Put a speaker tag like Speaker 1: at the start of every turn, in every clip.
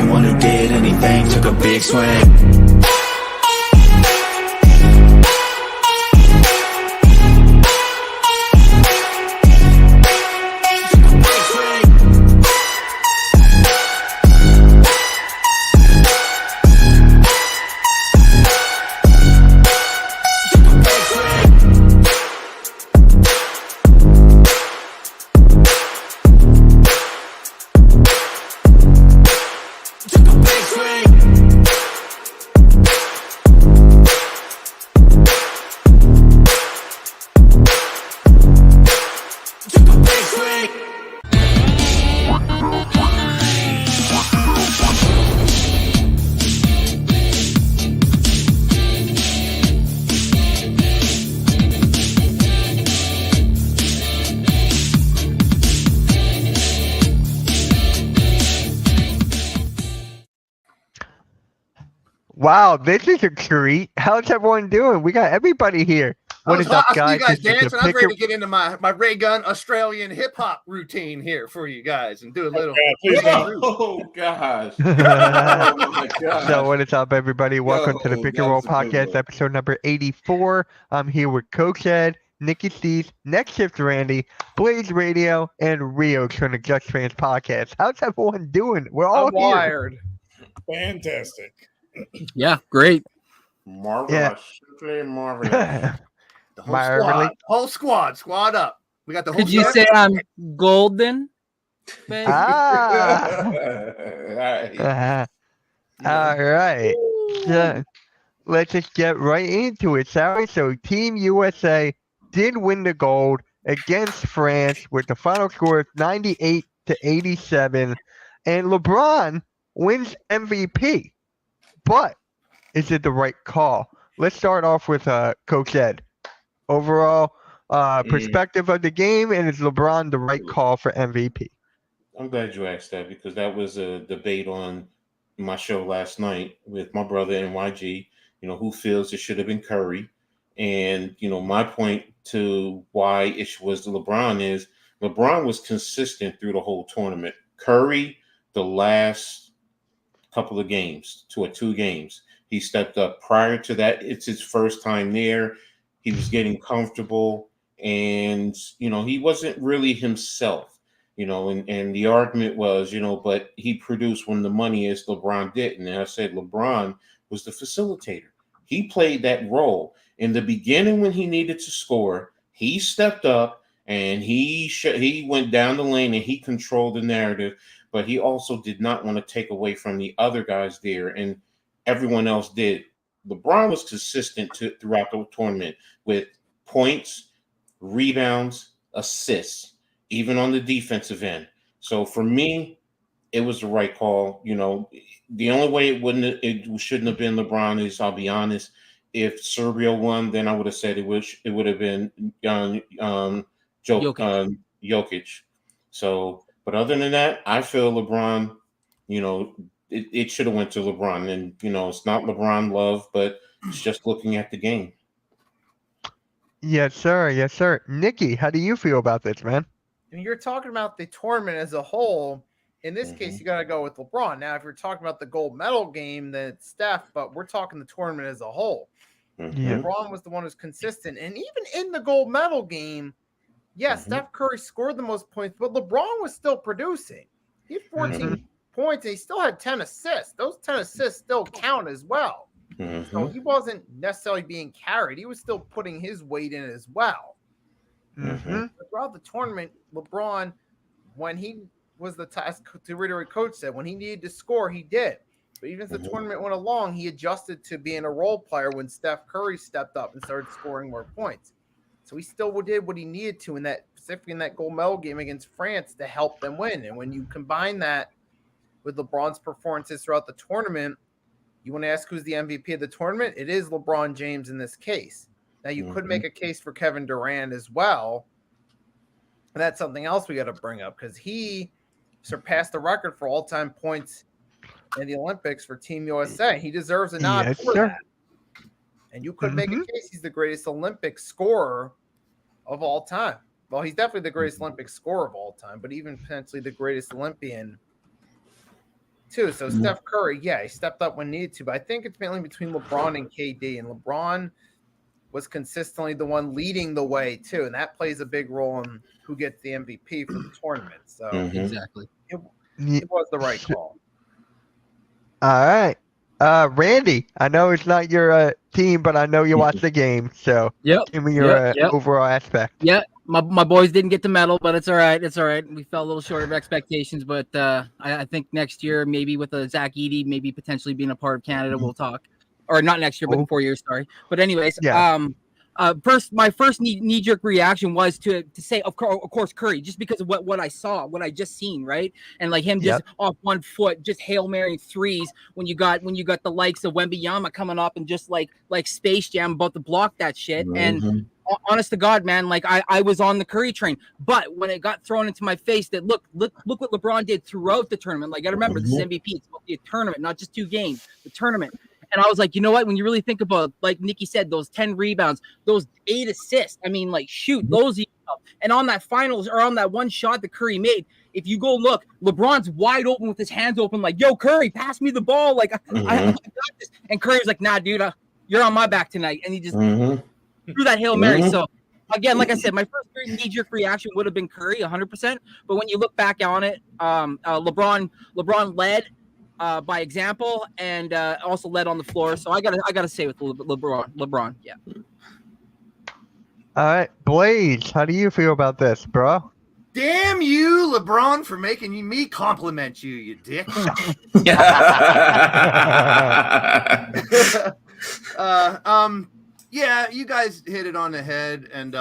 Speaker 1: one who did anything took a big swing.
Speaker 2: Wow, this is a treat. How's everyone doing? We got everybody here. What is up, guys?
Speaker 3: I see you guys
Speaker 2: This is the
Speaker 3: dancing. I was ready
Speaker 2: Picker-
Speaker 3: to get into my Ray Gun Australian hip hop routine here for you guys and do a little.
Speaker 4: Oh gosh! Oh my gosh!
Speaker 2: So what is up, everybody? Welcome to the
Speaker 4: Yo,
Speaker 2: Pick and Roll
Speaker 4: that's a good
Speaker 2: Podcast,
Speaker 4: one.
Speaker 2: episode number 84. I'm here with Coach Ed, Nikki Steves, Next Shift Randy, Blaze Radio, and Rio from the Just Fans Podcast. How's everyone doing? We're all
Speaker 3: I'm
Speaker 2: here.
Speaker 3: wired.
Speaker 5: Fantastic.
Speaker 6: Yeah, great.
Speaker 4: Marvelous, simply marvelous.
Speaker 3: The whole squad up. We got the whole.
Speaker 6: Could you say I'm golden? babe?
Speaker 2: Ah.
Speaker 4: Right.
Speaker 2: All right. So, let's just get right into it, shall we? So Team USA did win the gold against France with the final score of 98-87, and LeBron wins MVP. But is it the right call? Let's start off with Coach Ed. Overall perspective of the game, and is LeBron the right call for MVP?
Speaker 4: I'm glad you asked that because that was a debate on my show last night with my brother NYG. You know, who feels it should have been Curry. And, you know, my point to why it was LeBron is LeBron was consistent through the whole tournament. Curry, the last couple of games, 2 games, he stepped up. Prior to that, it's his first time there. He was getting comfortable and, you know, he wasn't really himself. You know, and the argument was, you know, but he produced when the money is. LeBron didn't. And I said LeBron was the facilitator. He played that role. In the beginning when he needed to score, he stepped up and he went down the lane and he controlled the narrative, but he also did not want to take away from the other guys there, and everyone else did. LeBron was consistent throughout the tournament with points, rebounds, assists, even on the defensive end. So for me, it was the right call. You know, the only way it shouldn't have been LeBron is, I'll be honest, if Serbia won, then I would have said it would have been Jokic. So, but other than that, I feel LeBron, you know, it should have went to LeBron. And, you know, it's not LeBron love, but it's just looking at the game.
Speaker 2: Yes, sir. Yes, sir. Nikki, how do you feel about this, man?
Speaker 3: And you're talking about the tournament as a whole. In this case, you got to go with LeBron. Now, if you're talking about the gold medal game, then it's Steph, but we're talking the tournament as a whole.
Speaker 2: Yeah.
Speaker 3: LeBron was the one who's consistent. And even in the gold medal game, yes, Steph Curry scored the most points, but LeBron was still producing. He had 14 points, and he still had 10 assists. Those 10 assists still count as well. So he wasn't necessarily being carried. He was still putting his weight in as well. Throughout the tournament, LeBron, when he was the task to reiterate, coach said, when he needed to score, he did. But even as the tournament went along, he adjusted to being a role player when Steph Curry stepped up and started scoring more points. So he still did what he needed to in that, specifically in that gold medal game against France, to help them win. And when you combine that with LeBron's performances throughout the tournament, you want to ask who's the MVP of the tournament? It is LeBron James in this case. Now, you could make a case for Kevin Durant as well. And that's something else we got to bring up because he surpassed the record for all-time points in the Olympics for Team USA. He deserves a nod for that. And you could make a case he's the greatest Olympic scorer of all time. Well, he's definitely the greatest Olympic scorer of all time, but even potentially the greatest Olympian, too. So Steph Curry, yeah, he stepped up when needed to, but I think it's mainly between LeBron and KD, and LeBron was consistently the one leading the way too, and that plays a big role in who gets the MVP for the tournament. So
Speaker 6: Exactly.
Speaker 3: it
Speaker 2: Ye-
Speaker 3: was the right call.
Speaker 2: All right. Randy, I know it's not your team, but I know you watch the game, so
Speaker 6: Yep.
Speaker 2: give me your
Speaker 6: Yep.
Speaker 2: overall aspect.
Speaker 6: Yeah, my boys didn't get the medal, but it's all right. It's all right. We fell a little short of expectations, but I think next year, maybe with a Zach Edey, maybe potentially being a part of Canada, we'll talk. Or not next year, but in 4 years. Sorry. But anyways,
Speaker 2: Yeah.
Speaker 6: my first knee jerk reaction was to say, of course, Curry, just because of what I saw, what I just seen, right, and like him just off 1 foot, just Hail Mary threes when you got the likes of Wembanyama coming up and just like Space Jam about to block that shit. And honest to God, man, like I was on the Curry train, but when it got thrown into my face that look what LeBron did throughout the tournament. Like I remember this is MVP, it's about the tournament, not just 2 games, the tournament. And I was like, you know what? When you really think about, like Nikki said, those 10 rebounds, those 8 assists, I mean, like, shoot, those. And on that finals or on that one shot that Curry made, if you go look, LeBron's wide open with his hands open, like, yo, Curry, pass me the ball. Like, I got this. And Curry was like, nah, dude, you're on my back tonight. And he just threw that Hail Mary. So, again, like I said, my first knee-jerk reaction would have been Curry, 100%. But when you look back on it, LeBron led. By example, and also led on the floor. So I gotta say with LeBron, yeah.
Speaker 2: All right, Blaze, how do you feel about this, bro?
Speaker 7: Damn you, LeBron, for making me compliment you, you dick. Yeah, you guys hit it on the head, and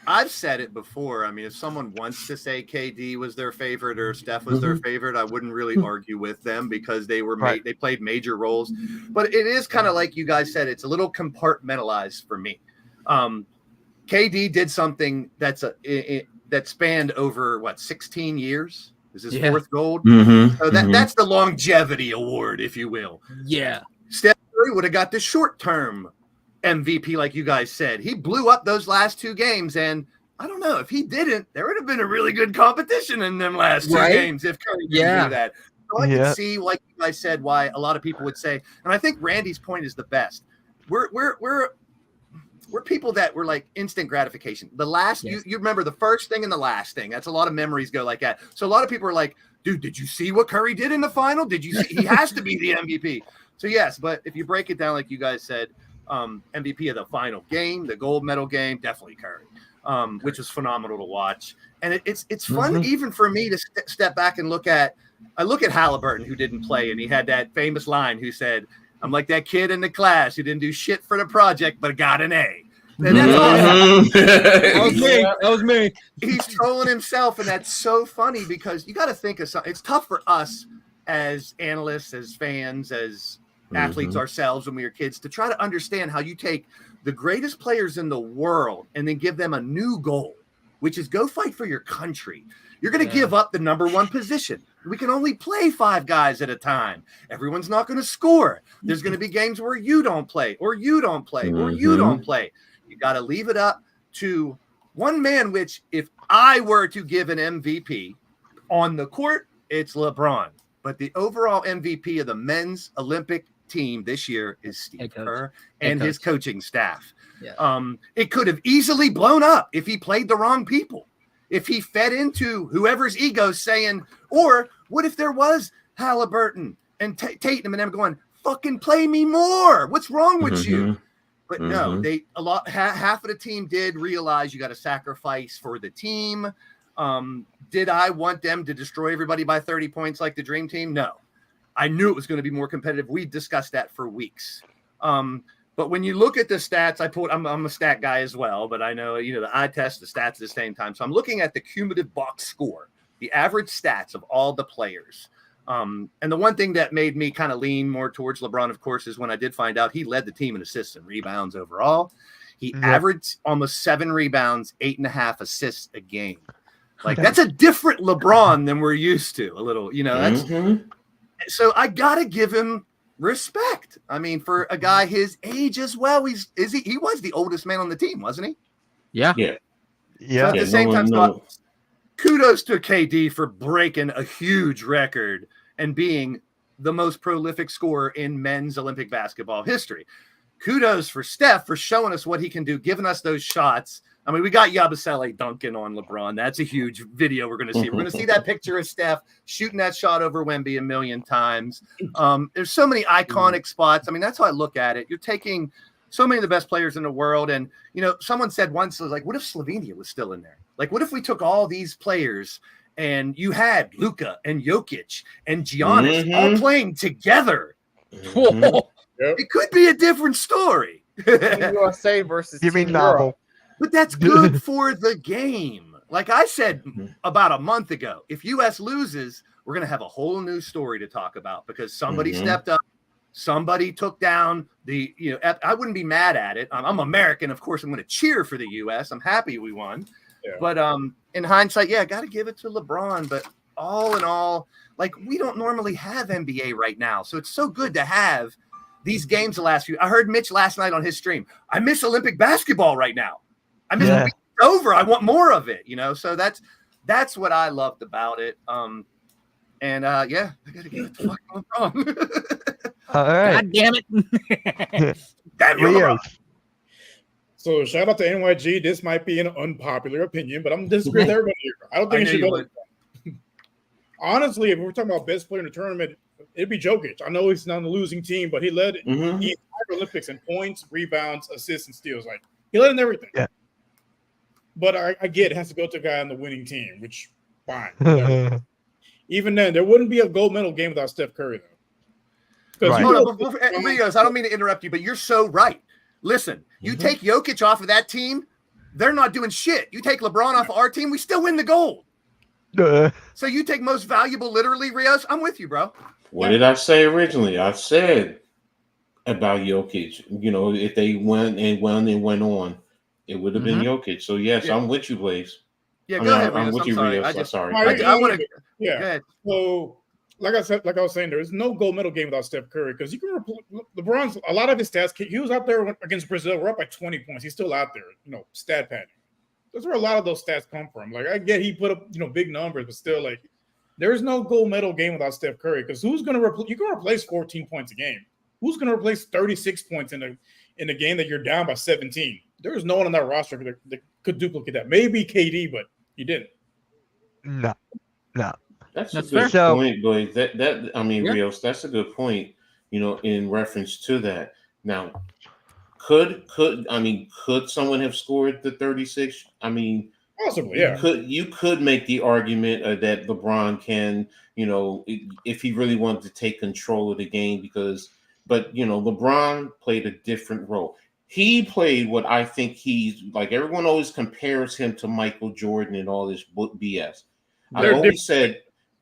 Speaker 7: I've said it before. I mean, if someone wants to say KD was their favorite or Steph was their favorite, I wouldn't really argue with them because they were they played major roles. But it is kind of like you guys said, it's a little compartmentalized for me. KD did something that spanned over 16 years. This is his 4th gold. So that's the longevity award, if you will.
Speaker 6: Yeah.
Speaker 7: Steph Curry would have got the short-term MVP, like you guys said. He blew up those last 2 games, and I don't know if he didn't. There would have been a really good competition in them last 2 games if Curry didn't do that. So I can see, like you guys said, why a lot of people would say, and I think Randy's point is the best. We're people that were like instant gratification. The last you remember the first thing and the last thing. That's a lot of memories go like that. So a lot of people are like, dude, did you see what Curry did in the final? Did you see? He has to be the MVP. So yes, but if you break it down like you guys said. MVP of the final game, the gold medal game, definitely Curry, which was phenomenal to watch. And it's fun even for me to step back and look at Halliburton, who didn't play, and he had that famous line who said, I'm like that kid in the class who didn't do shit for the project but got an A. And that's awesome.
Speaker 6: That was me.
Speaker 7: He's trolling himself, and that's so funny because you got to think of something. It's tough for us as analysts, as fans, as athletes ourselves when we were kids to try to understand how you take the greatest players in the world and then give them a new goal, which is go fight for your country. You're going to give up the number 1 position. We can only play 5 guys at a time. Everyone's not going to score. There's going to be games where you don't play or you don't play or you don't play. You got to leave it up to one man, which if I were to give an MVP on the court, it's LeBron. But the overall MVP of the men's Olympic team this year is Steve Kerr and his coaching staff. Yeah. It could have easily blown up if he played the wrong people, if he fed into whoever's ego saying, or what if there was Halliburton and Tatum and them going, fucking play me more. What's wrong with you? But no, half of the team did realize you got to sacrifice for the team. Did I want them to destroy everybody by 30 points like the Dream Team? No. I knew it was going to be more competitive. We discussed that for weeks. But when you look at the stats, I'm a stat guy as well, but I know, the eye test, the stats at the same time. So I'm looking at the cumulative box score, the average stats of all the players. And the one thing that made me kind of lean more towards LeBron, of course, is when I did find out he led the team in assists and rebounds overall. He averaged almost 7 rebounds, 8.5 assists a game. Like that's a different LeBron than we're used to a little, that's so I got to give him respect. I mean, for a guy his age as well, he was the oldest man on the team, wasn't he?
Speaker 6: Yeah.
Speaker 7: So at the same time, kudos to KD for breaking a huge record and being the most prolific scorer in men's Olympic basketball history. Kudos for Steph for showing us what he can do, giving us those shots. I mean, we got Yabusele dunking on LeBron. That's a huge video we're going to see. We're going to see that picture of Steph shooting that shot over Wemby a million times. There's so many iconic spots. I mean, that's how I look at it. You're taking so many of the best players in the world. And, you know, someone said once, like, what if Slovenia was still in there? Like, what if we took all these players and you had Luka and Jokic and Giannis all playing together? It could be a different story.
Speaker 3: USA versus
Speaker 2: You mean
Speaker 3: Team Europe.
Speaker 2: novel?
Speaker 7: But that's good for the game. Like I said about a month ago, if US loses, we're going to have a whole new story to talk about because somebody stepped up. Somebody took down the, you know, I wouldn't be mad at it. I'm American. Of course, I'm going to cheer for the US. I'm happy we won. Yeah. But in hindsight, yeah, I got to give it to LeBron. But all in all, like, we don't normally have NBA right now. So it's so good to have these games the last few. I heard Mitch last night on his stream. I miss Olympic basketball right now. I miss it over. I want more of it, you know? So that's what I loved about it. Yeah, I got to give it to fucking LeBron.
Speaker 2: All right.
Speaker 6: God damn it.
Speaker 7: Damn you,
Speaker 2: Leo.
Speaker 7: LeBron.
Speaker 5: So shout out to NYG. This might be an unpopular opinion, but I'm disagreeing with everybody here. I don't think it should go. Honestly, if we're talking about best player in the tournament, it'd be Jokic. I know he's not on the losing team, but he led the entire Olympics in points, rebounds, assists, and steals. Like, he led in everything. Yeah. But I get it has to go to a guy on the winning team, which fine. Even then, there wouldn't be a gold medal game without Steph Curry, though.
Speaker 7: Right. Rios, I don't mean to interrupt you, but you're so right. Listen, you take Jokic off of that team, they're not doing shit. You take LeBron off of our team, we still win the gold. So you take most valuable, literally, Rios. I'm with you, bro.
Speaker 4: What did I say originally? I said about Jokic, you know, if they went on, it would have been Jokic. So, yes, I'm with you, Blaze.
Speaker 7: Yeah, go ahead, Rios.
Speaker 4: I'm with you, Rios. I'm sorry.
Speaker 5: I
Speaker 7: want to.
Speaker 5: Yeah.
Speaker 7: Go ahead.
Speaker 5: So, like I was saying, there is no gold medal game without Steph Curry because you can LeBron's a lot of his stats. He was out there against Brazil. We're up by 20 points. He's still out there, you know, stat padding. That's where a lot of those stats come from. Like, I get he put up, you know, big numbers, but still, like, there is no gold medal game without Steph Curry because who's going to you can replace 14 points a game? Who's going to replace 36 points in a game that you're down by 17? There is no one on that roster that could duplicate that. Maybe KD, but he didn't.
Speaker 2: No.
Speaker 4: That's a good point, Blaze. Rios, that's a good point, you know, in reference to that. Now, could someone have scored the 36? I mean,
Speaker 5: possibly, yeah.
Speaker 4: You could make the argument that LeBron can, you know, if he really wanted to take control of the game but, you know, LeBron played a different role. He played what I think he's like. Everyone always compares him to Michael Jordan and all this BS.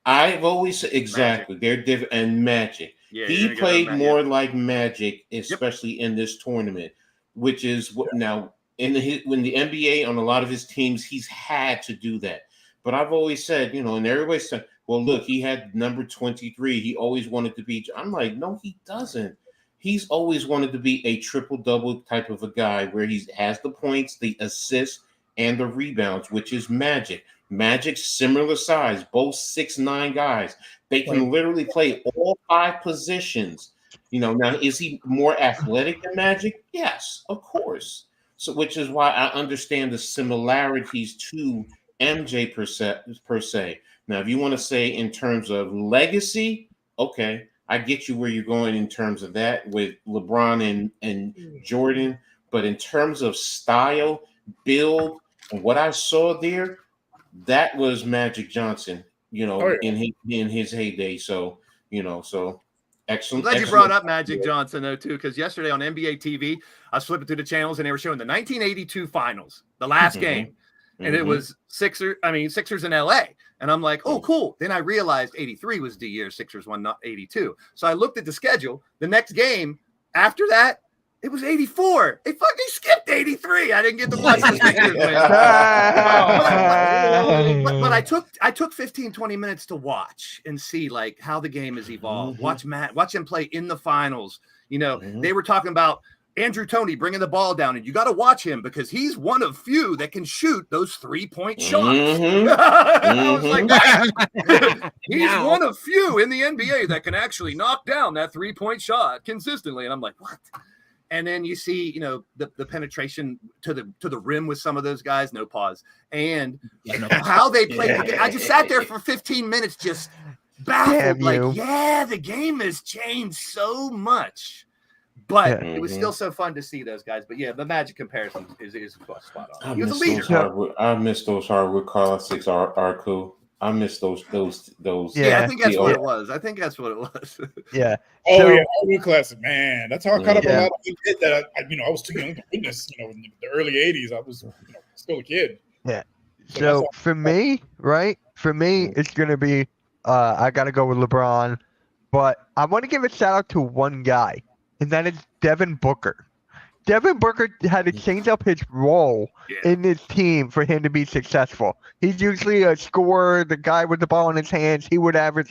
Speaker 4: I've always said exactly. They're different and Magic. Yeah, he played more like Magic, especially in this tournament, which is what now when the NBA on a lot of his teams, he's had to do that. But I've always said, you know, and everybody said, well, look, he had number 23. He always wanted to be. I'm like, no, he doesn't. He's always wanted to be a triple-double type of a guy where he has the points, the assists, and the rebounds, which is Magic. Magic, similar size, both 6'9" guys. They can literally play all 5 positions. You know, now, is he more athletic than Magic? Yes, of course. So, which is why I understand the similarities to MJ per se. Now, if you want to say in terms of legacy, okay, I get you where you're going in terms of that with LeBron and Jordan. But in terms of style, build, and what I saw there, that was Magic Johnson, you know, in his heyday. So, you know, excellent.
Speaker 7: I'm glad you brought up Magic Johnson, though, too, because yesterday on NBA TV, I was flipping through the channels and they were showing the 1982 finals, the last game. And it was Sixers in LA. And I'm like, oh, cool. Then I realized 83 was the year Sixers won, not 82. So I looked at the schedule. The next game after that, it was 84. They fucking skipped 83. I didn't get to watch the Sixers win. But I took 15, 20 minutes to watch and see like how the game has evolved. Watch him play in the finals. You know, they were talking about Andrew Toney bringing the ball down, and you got to watch him because he's one of few that can shoot those 3-point shots. I was like, he's one of few in the NBA that can actually knock down that 3-point shot consistently. And I'm like, what? And then you see, the penetration to the rim with some of those guys, no pause, and how they play. I just sat there for 15 minutes, just baffled. The game has changed so much. But it was still so fun to see those guys. But yeah, the Magic comparison is spot on. He was a leader.
Speaker 4: I miss those hardwood classics are cool. I miss those.
Speaker 7: Yeah, I think that's what it was.
Speaker 2: Yeah.
Speaker 5: Oh yeah, hardwood classic, man. That's how I caught up a lot of kids that I was too young to witness. In the early '80s, I was still a kid.
Speaker 2: Yeah. So for me, it's gonna be I gotta go with LeBron, but I want to give a shout out to one guy. And that is Devin Booker. Devin Booker had to change up his role in this team for him to be successful. He's usually a scorer, the guy with the ball in his hands. He would average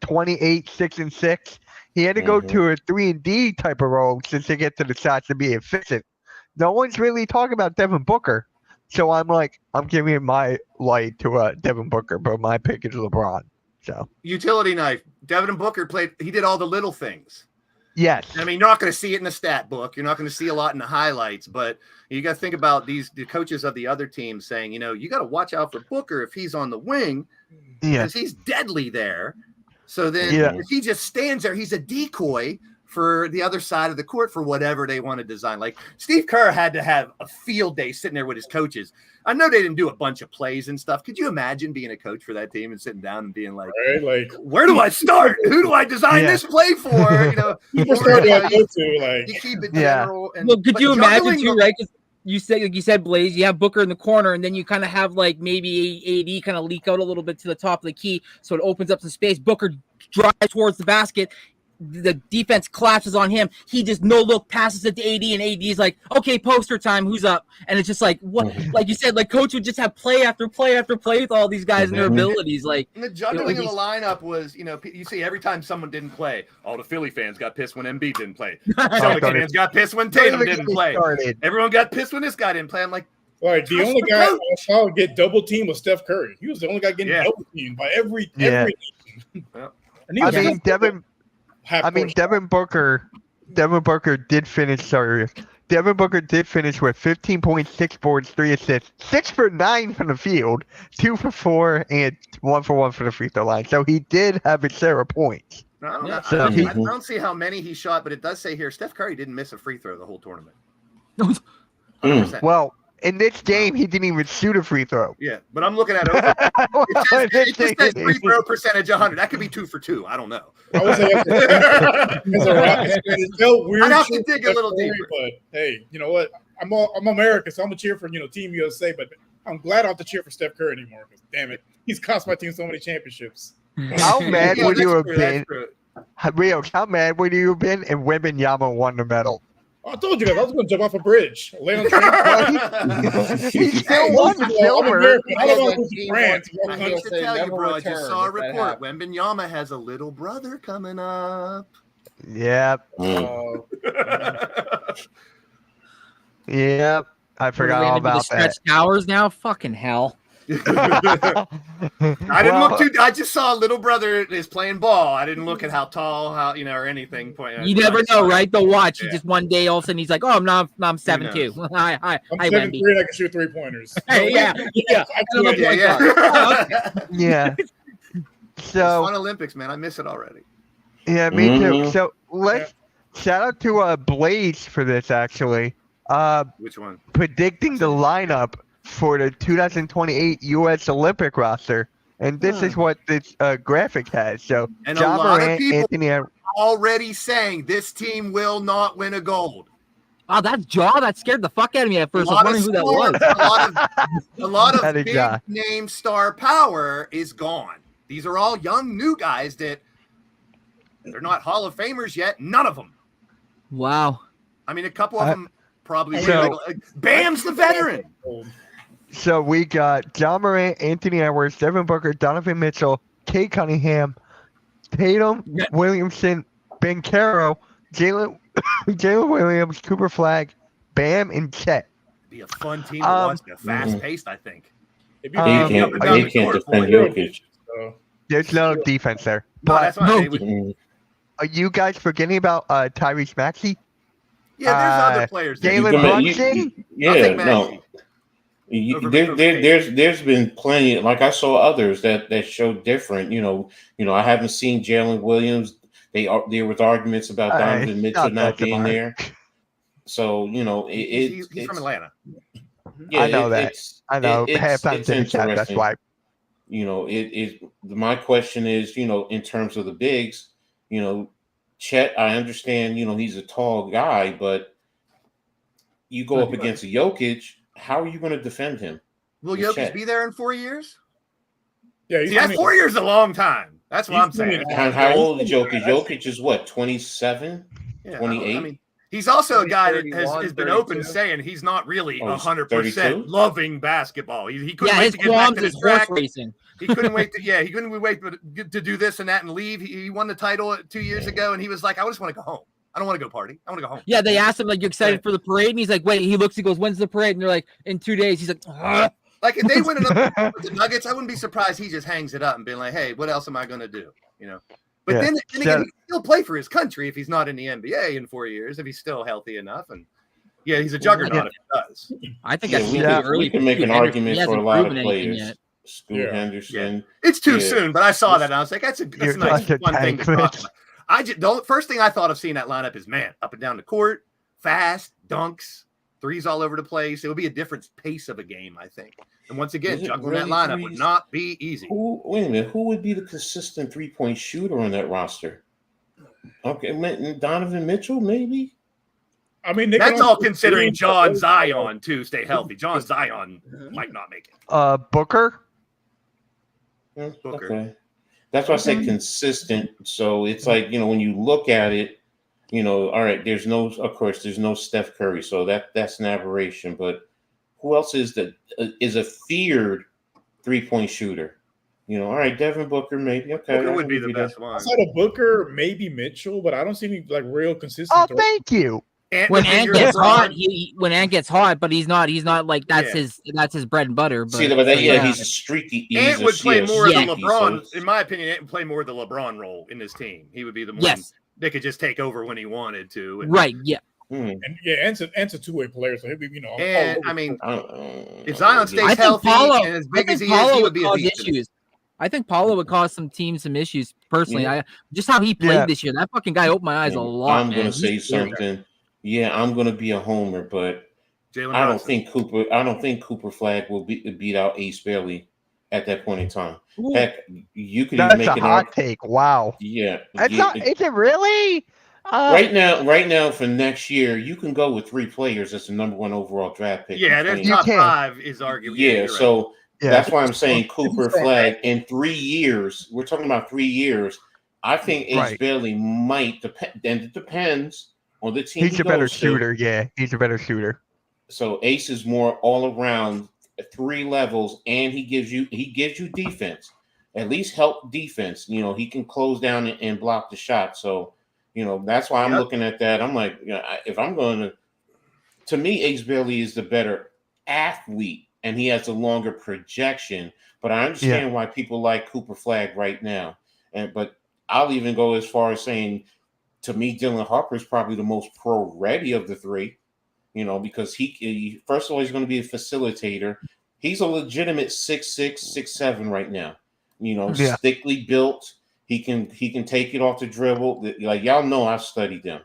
Speaker 2: 28, 6, and 6. He had to go to a 3-and-D type of role just to get to the shots to be efficient. No one's really talking about Devin Booker. So I'm giving my light to Devin Booker, but my pick is LeBron. So
Speaker 7: utility knife. Devin Booker he did all the little things.
Speaker 2: Yes.
Speaker 7: I mean, you're not going to see it in the stat book. You're not going to see a lot in the highlights, but you got to think about the coaches of the other teams saying, you got to watch out for Booker if he's on the wing because he's deadly there. So then if he just stands there, he's a decoy for the other side of the court for whatever they want to design. Like Steve Kerr had to have a field day sitting there with his coaches. I know they didn't do a bunch of plays and stuff. Could you imagine being a coach for that team and sitting down and being like, where do I start? Who do I design this play for?
Speaker 5: You
Speaker 7: keep it general. And,
Speaker 6: well, could you imagine too, right? Because you said, Blaze, you have Booker in the corner, and then you kind of have maybe AD kind of leak out a little bit to the top of the key, so it opens up some space. Booker drives towards the basket. The defense collapses on him. He just no-look passes it to AD, and AD's like, okay, poster time, who's up? And it's just like, what? Like you said, coach would just have play after play after play with all these guys and their abilities.
Speaker 7: And the juggling of the lineup was, you see every time someone didn't play, all the Philly fans got pissed when Embiid didn't play. Celtics fans got pissed when Tatum didn't play. Everyone got pissed when this guy didn't play. I'm like,
Speaker 5: the only guy I saw get double teamed was Steph Curry. He was the only guy getting double teamed by every team.
Speaker 2: Devin Booker did finish. Devin Booker did finish with 15.6 boards, 3 assists, 6 for 9 from the field, 2 for 4, and 1 for 1 for the free throw line. So he did have his share of points.
Speaker 7: I don't see how many he shot, but it does say here Steph Curry didn't miss a free throw the whole tournament. 100%.
Speaker 2: Well, in this game, he didn't even shoot a free throw.
Speaker 7: Yeah, but I'm looking at over. It just says free throw percentage 100. That could be 2 for 2. I don't know.
Speaker 5: I was I'd
Speaker 7: have to dig a little deeper.
Speaker 5: But hey, you know what? I'm American, so I'm gonna cheer for Team USA. But I'm glad I don't have to cheer for Steph Curry anymore. Because damn it, he's cost my team so many championships.
Speaker 2: How mad would you have been? How mad would you have been if Wembanyama won the medal?
Speaker 5: I told you guys I was going to jump off a bridge. Lay on the train.
Speaker 2: He still won the silver.
Speaker 5: I don't know who's France.
Speaker 7: I hate to tell you, bro. I just saw a report. Wembanyama has a little brother coming up.
Speaker 2: Yep. Yep. I forgot all about that.
Speaker 6: Stretch towers now? Fucking hell.
Speaker 7: I didn't look too. I just saw little brother is playing ball. I didn't look at how tall, or anything.
Speaker 6: You never know, right? They'll watch. He just one day all of a sudden he's like, "Oh, I'm 7'2". Hi,
Speaker 5: I'm 7'3". I can shoot 3-pointers.
Speaker 6: Yeah.
Speaker 2: Yeah. So
Speaker 7: on Olympics, man, I miss it already.
Speaker 2: Yeah, me too. So let's shout out to Blaze for this actually.
Speaker 7: Which one?
Speaker 2: Predicting the lineup for the 2028 U.S. Olympic roster, and this is what this graphic has. So,
Speaker 7: and
Speaker 2: John
Speaker 7: a lot
Speaker 2: Morant,
Speaker 7: of people
Speaker 2: Anthony
Speaker 7: already saying this team will not win a gold.
Speaker 6: Oh, that scared the fuck out of me at first. I was wondering who that was.
Speaker 7: A lot of big name star power is gone. These are all young new guys that they're not Hall of Famers yet. None of them.
Speaker 6: Wow.
Speaker 7: I mean, a couple of them probably. Bam's the veteran.
Speaker 2: So we got John Morant, Anthony Edwards, Devin Booker, Donovan Mitchell, Kate Cunningham, Tatum, Williamson, Ben Caro, Jalen Jalen Williams, Cooper Flag, Bam, and Chet.
Speaker 7: Be a fun team to watch. They're
Speaker 4: Mm-hmm.
Speaker 7: fast paced, I think.
Speaker 5: It'd be
Speaker 2: Um,
Speaker 4: They
Speaker 5: fun.
Speaker 4: can't,
Speaker 7: up and down
Speaker 4: they
Speaker 7: the
Speaker 4: can't
Speaker 7: court
Speaker 4: defend
Speaker 7: for you.
Speaker 4: Jokic.
Speaker 5: So,
Speaker 2: There's no defense there.
Speaker 7: No,
Speaker 2: But
Speaker 7: that's why
Speaker 6: no.
Speaker 7: they would.
Speaker 4: Mm,
Speaker 2: are you guys forgetting about Tyrese Maxey?
Speaker 7: Yeah, there's other players. there.
Speaker 4: you
Speaker 2: Jalen
Speaker 4: come at-
Speaker 2: Brunson?
Speaker 4: yeah,
Speaker 7: I'll take
Speaker 4: no.
Speaker 7: Maxey.
Speaker 4: You-
Speaker 7: Over
Speaker 4: there,
Speaker 7: McCoy.
Speaker 4: there's been plenty. Like I saw others that show different. You know. I haven't seen Jalen Williams. There was arguments about Donovan Mitchell
Speaker 2: stop
Speaker 4: not
Speaker 2: that,
Speaker 4: being
Speaker 2: Jamar.
Speaker 4: there. So
Speaker 7: He's
Speaker 4: it's
Speaker 7: from Atlanta.
Speaker 4: yeah,
Speaker 2: I know that.
Speaker 4: It's,
Speaker 2: I know.
Speaker 4: it's
Speaker 2: Halftime's in the chat. That's
Speaker 4: interesting.
Speaker 2: why.
Speaker 4: My question is, in terms of the bigs, Chet, I understand, he's a tall guy, but you go up against a Jokic, how are you going to defend him?
Speaker 7: Will
Speaker 4: With
Speaker 7: Jokic
Speaker 4: Chet.
Speaker 7: be there in 4 years?
Speaker 5: yeah, he's
Speaker 7: See, that's
Speaker 5: 20
Speaker 7: 4 years is a long time. That's what
Speaker 5: He's
Speaker 7: I'm saying.
Speaker 5: 20.
Speaker 4: How old is
Speaker 5: Yeah,
Speaker 4: Jokic? Jokic is what, 27?
Speaker 7: Yeah,
Speaker 4: 28?
Speaker 7: I mean, he's also a
Speaker 3: He's
Speaker 7: guy that
Speaker 3: 31,
Speaker 7: has been open
Speaker 3: 32.
Speaker 7: saying he's not really
Speaker 4: Oh, he's
Speaker 7: 100%
Speaker 4: 32?
Speaker 7: loving basketball. He couldn't
Speaker 6: Yeah,
Speaker 7: wait
Speaker 6: his
Speaker 7: to get back
Speaker 6: qualms
Speaker 7: to the
Speaker 6: is horse
Speaker 7: track.
Speaker 6: racing.
Speaker 7: He couldn't wait to he couldn't wait to do this and that and leave. He won the title 2 years ago, and he was like, I just want to go home. I don't want to go party. I want to go home.
Speaker 6: Yeah, they asked him like, "You excited for the parade?" And he's like, "Wait." He looks, he goes, "When's the parade?" And they're like, "In 2 days." He's like, "Ugh."
Speaker 7: Like if they win another with the Nuggets, I wouldn't be surprised he just hangs it up and being like, hey, what else am I going to do? But
Speaker 2: Yeah.
Speaker 7: then again, he can still play for his country if he's not in the NBA in 4 years, if he's still healthy enough. And yeah, he's a juggernaut if he does.
Speaker 6: I think
Speaker 4: Yeah,
Speaker 6: that's
Speaker 4: we,
Speaker 6: too
Speaker 4: can,
Speaker 6: early.
Speaker 4: we can make
Speaker 6: for
Speaker 4: an
Speaker 6: Henderson.
Speaker 4: argument
Speaker 6: He
Speaker 4: for a
Speaker 6: hasn't
Speaker 4: lot of
Speaker 6: proven anything
Speaker 4: players.
Speaker 6: yet.
Speaker 4: Scoot
Speaker 5: Yeah.
Speaker 4: Henderson.
Speaker 7: It's too
Speaker 4: Yeah.
Speaker 7: soon, but I saw that and I was like, that's a
Speaker 2: You're
Speaker 7: nice
Speaker 2: such a
Speaker 7: fun thing to
Speaker 2: tank,
Speaker 7: talk
Speaker 2: Mitch.
Speaker 7: about. The first thing I thought of seeing that lineup is up and down the court, fast, dunks, threes all over the place. It would be a different pace of a game, I think. And once again,
Speaker 4: Is it
Speaker 7: juggling
Speaker 4: really
Speaker 7: that lineup would
Speaker 4: threes?
Speaker 7: not be easy.
Speaker 4: Wait a minute. Who would be the consistent 3-point shooter on that roster? Okay, Donovan Mitchell, maybe?
Speaker 5: I mean, they
Speaker 7: That's
Speaker 5: can
Speaker 7: all
Speaker 5: also
Speaker 7: considering
Speaker 5: screen-
Speaker 7: John Zion too stay healthy. John Zion might not make it.
Speaker 2: Booker?
Speaker 7: Booker.
Speaker 4: Okay. That's why I say consistent. So it's like, when you look at it, all right, there's no Steph Curry. So that's an aberration. But who else is a feared 3-point shooter? All right, Devin Booker, maybe. Okay.
Speaker 7: Booker
Speaker 4: I
Speaker 7: would
Speaker 4: can
Speaker 7: be
Speaker 4: give
Speaker 7: the
Speaker 4: you that.
Speaker 7: best one.
Speaker 5: Outside of Booker, maybe Mitchell, but I don't see any like real consistent.
Speaker 2: Oh,
Speaker 5: threat.
Speaker 2: thank you.
Speaker 7: And
Speaker 6: When
Speaker 7: the
Speaker 6: Ant
Speaker 7: bigger
Speaker 6: gets
Speaker 7: LeBron-
Speaker 6: hot, when Ant gets hot, but he's not like that's
Speaker 7: Yeah.
Speaker 6: his bread and butter. But,
Speaker 4: See, but he's a streaky.
Speaker 7: Ant would play more of the
Speaker 4: streaky,
Speaker 7: LeBron.
Speaker 4: so
Speaker 7: In my opinion, Ant would play more of the LeBron role in this team. He would be the one
Speaker 6: yes,
Speaker 7: that could just take over when he wanted to. And,
Speaker 6: right, yeah.
Speaker 5: And yeah, Ant's a two-way player, so he'll be all
Speaker 7: And
Speaker 5: over
Speaker 7: I mean,
Speaker 4: I
Speaker 7: if Zion stays
Speaker 6: I think
Speaker 7: healthy
Speaker 6: Paulo,
Speaker 7: and as
Speaker 6: I
Speaker 7: big
Speaker 6: think
Speaker 7: as he
Speaker 6: Paulo
Speaker 7: is, he
Speaker 6: would
Speaker 7: would be a
Speaker 6: cause
Speaker 7: beast.
Speaker 6: issues. I think Paulo would cause some teams some issues personally.
Speaker 4: Yeah.
Speaker 6: I just how he played
Speaker 2: Yeah.
Speaker 6: this year. That fucking guy opened my eyes a lot.
Speaker 4: I'm
Speaker 6: man.
Speaker 4: gonna say
Speaker 6: He's weird.
Speaker 4: something. Yeah, I'm gonna be a homer, but
Speaker 7: Jalen
Speaker 4: I don't
Speaker 7: Brunson.
Speaker 4: think Cooper Flag will beat out Ace Bailey at that point in time.
Speaker 6: Ooh.
Speaker 4: Heck, you could
Speaker 2: That's
Speaker 4: even make
Speaker 2: a
Speaker 4: an
Speaker 2: hot
Speaker 4: argument.
Speaker 2: take. Wow.
Speaker 4: Yeah,
Speaker 2: That's
Speaker 4: yeah,
Speaker 2: not. Is it really?
Speaker 4: right now for next year, you can go with 3 players as the number 1 overall draft pick.
Speaker 7: Yeah, there's
Speaker 4: between-
Speaker 7: top
Speaker 2: can.
Speaker 7: 5 is arguably.
Speaker 4: Yeah,
Speaker 7: you're right.
Speaker 4: so
Speaker 2: Yeah.
Speaker 4: that's why I'm saying Cooper Flag in 3 years. We're talking about 3 years. I think Ace
Speaker 2: Right.
Speaker 4: Bailey might depend, and it depends on the team.
Speaker 2: He's
Speaker 4: he
Speaker 2: a better
Speaker 4: goes to.
Speaker 2: shooter. Yeah, he's a better shooter.
Speaker 4: So Ace is more all around 3 levels, and he gives you defense, at least help defense. He can close down and block the shot. So that's why I'm
Speaker 7: Yep.
Speaker 4: looking at that. I'm like, if I'm going to me, Ace Bailey is the better athlete, and he has a longer projection. But I understand why people like Cooper Flag right now. But I'll even go as far as saying, to me, Dylan Harper is probably the most pro-ready of the 3. Because he first of all, he's going to be a facilitator. He's a legitimate 6'6", 6'7" right now.
Speaker 2: Yeah.
Speaker 4: Thickly built. He can take it off the dribble. Like y'all know, I've studied them,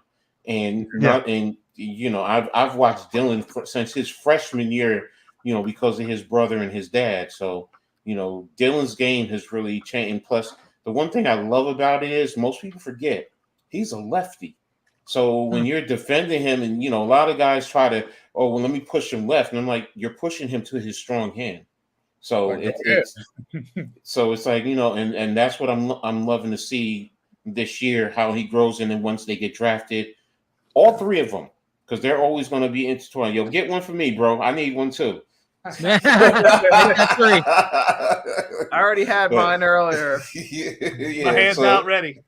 Speaker 4: and I've watched Dylan since his freshman year. Because of his brother and his dad. So Dylan's game has really changed. And plus, the one thing I love about it is most people forget he's a lefty. So when you're defending him, and a lot of guys try to, let me push him left, and I'm like, you're pushing him to his strong hand. So it's like and that's what I'm loving to see this year, how he grows in, and once they get drafted, all 3 of them, because they're always going to be intertwined. Yo, get one for me, bro. I need one too.
Speaker 6: That's right.
Speaker 3: I already had
Speaker 4: But-
Speaker 3: mine earlier.
Speaker 4: yeah,
Speaker 7: My hands
Speaker 4: so-
Speaker 7: out ready.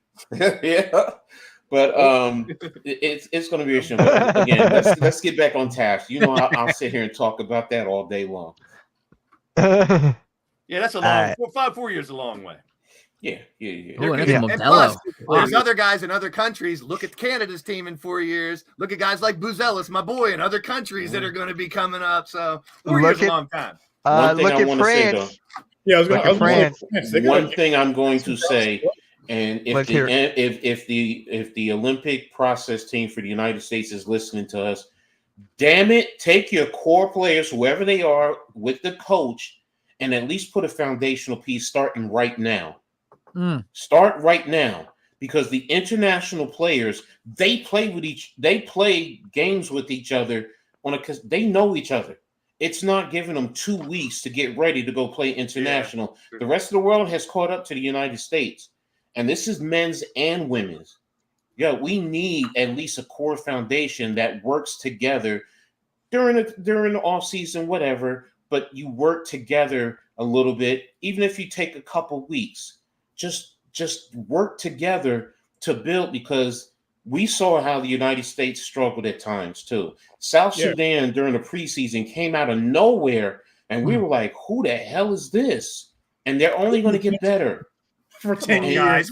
Speaker 4: Yeah, But it's going to be interesting. But again, let's get back on task. You know, I'll sit here and talk about that all day long.
Speaker 7: Yeah, that's a long
Speaker 2: right.
Speaker 7: 4 years, a long way.
Speaker 4: Yeah.
Speaker 6: Ooh, and
Speaker 7: And
Speaker 6: it's
Speaker 7: and
Speaker 6: Modelo.
Speaker 7: plus, there's
Speaker 6: Wow.
Speaker 7: other guys in other countries. Look at Canada's team in 4 years. Look at guys like Buzelis, my boy, in other countries that are going to be coming up. So 4
Speaker 2: Look
Speaker 7: years is a
Speaker 2: at-
Speaker 7: long time.
Speaker 4: One thing
Speaker 2: look
Speaker 4: I
Speaker 2: at
Speaker 4: want to say,
Speaker 2: France.
Speaker 4: though.
Speaker 5: Yeah, I was going
Speaker 2: Look at France.
Speaker 4: One thing I'm going to say, and
Speaker 2: Let's hear
Speaker 4: if the Olympic process team for the United States is listening to us, damn it, take your core players, whoever they are, with the coach, and at least put a foundational piece starting right now. Start right now, because the international players, they play games with each other because they know each other. It's not giving them 2 weeks to get ready to go play international.
Speaker 7: Yeah.
Speaker 4: The rest of the world has caught up to the United States, and this is men's and women's. Yeah, we need at least a core foundation that works together during the off season, whatever. But you work together a little bit, even if you take a couple weeks. Just work together to build, because we saw how the United States struggled at times too. South Sudan during the preseason came out of nowhere, and we were like, "Who the hell is this?" And they're only going to get better
Speaker 5: for 10 years.
Speaker 7: Guys,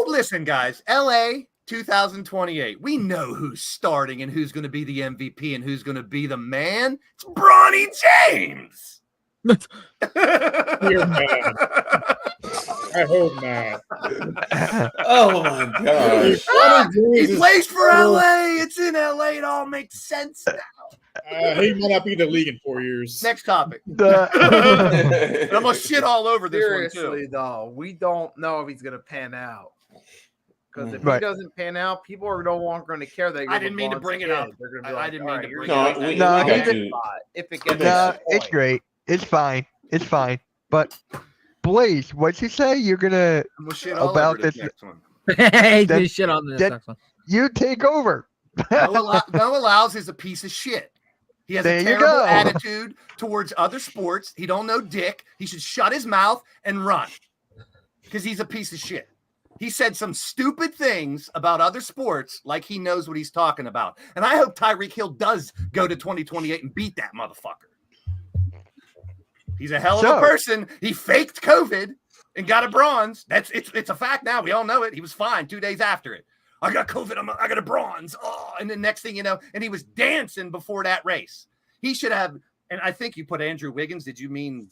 Speaker 7: listen, guys. LA 2028. We know who's starting and who's going to be the MVP and who's going to be the man. It's Bronny James.
Speaker 5: You're mad. I hope not.
Speaker 4: Oh my gosh.
Speaker 7: He plays for LA. It's in LA. It all makes sense now.
Speaker 5: He might not be in the league in 4 years.
Speaker 7: Next topic.
Speaker 2: The-
Speaker 7: I'm gonna shit all over this one
Speaker 3: Seriously,
Speaker 7: too.
Speaker 3: though, we don't know if he's going to pan out. Because if
Speaker 2: Right.
Speaker 3: he doesn't pan out, people are no longer going to care that.
Speaker 7: I didn't mean to bring it up.
Speaker 3: They're going to be
Speaker 7: I
Speaker 3: like,
Speaker 7: didn't
Speaker 3: "All
Speaker 7: mean
Speaker 3: right,
Speaker 7: to
Speaker 3: you're
Speaker 7: bring
Speaker 3: gonna
Speaker 7: it up.
Speaker 3: be
Speaker 2: No,
Speaker 3: on
Speaker 2: he
Speaker 3: the
Speaker 4: did-
Speaker 3: spot if it gets
Speaker 2: no,
Speaker 3: to
Speaker 2: it's
Speaker 3: point."
Speaker 2: great. It's fine. It's fine. But Blaze, what'd you say? You're gonna
Speaker 7: I'm gonna shit all
Speaker 2: About
Speaker 7: over this
Speaker 2: this-
Speaker 7: next one.
Speaker 6: Hey,
Speaker 2: That-
Speaker 6: this shit on this
Speaker 2: that-
Speaker 6: next one.
Speaker 2: you take over.
Speaker 7: Noah Lyles is a piece of shit. He has
Speaker 2: There
Speaker 7: a
Speaker 2: you
Speaker 7: terrible
Speaker 2: go.
Speaker 7: attitude towards other sports. He don't know dick. He should shut his mouth and run, because he's a piece of shit. He said some stupid things about other sports like he knows what he's talking about. And I hope Tyreek Hill does go to 2028 and beat that motherfucker. He's a hell of a person. He faked COVID and got a bronze. It's a fact now. We all know it. He was fine 2 days after it. I got COVID. I got a bronze. Oh, and the next thing you know, and he was dancing before that race. He should have. And I think you put Andrew Wiggins. Did you mean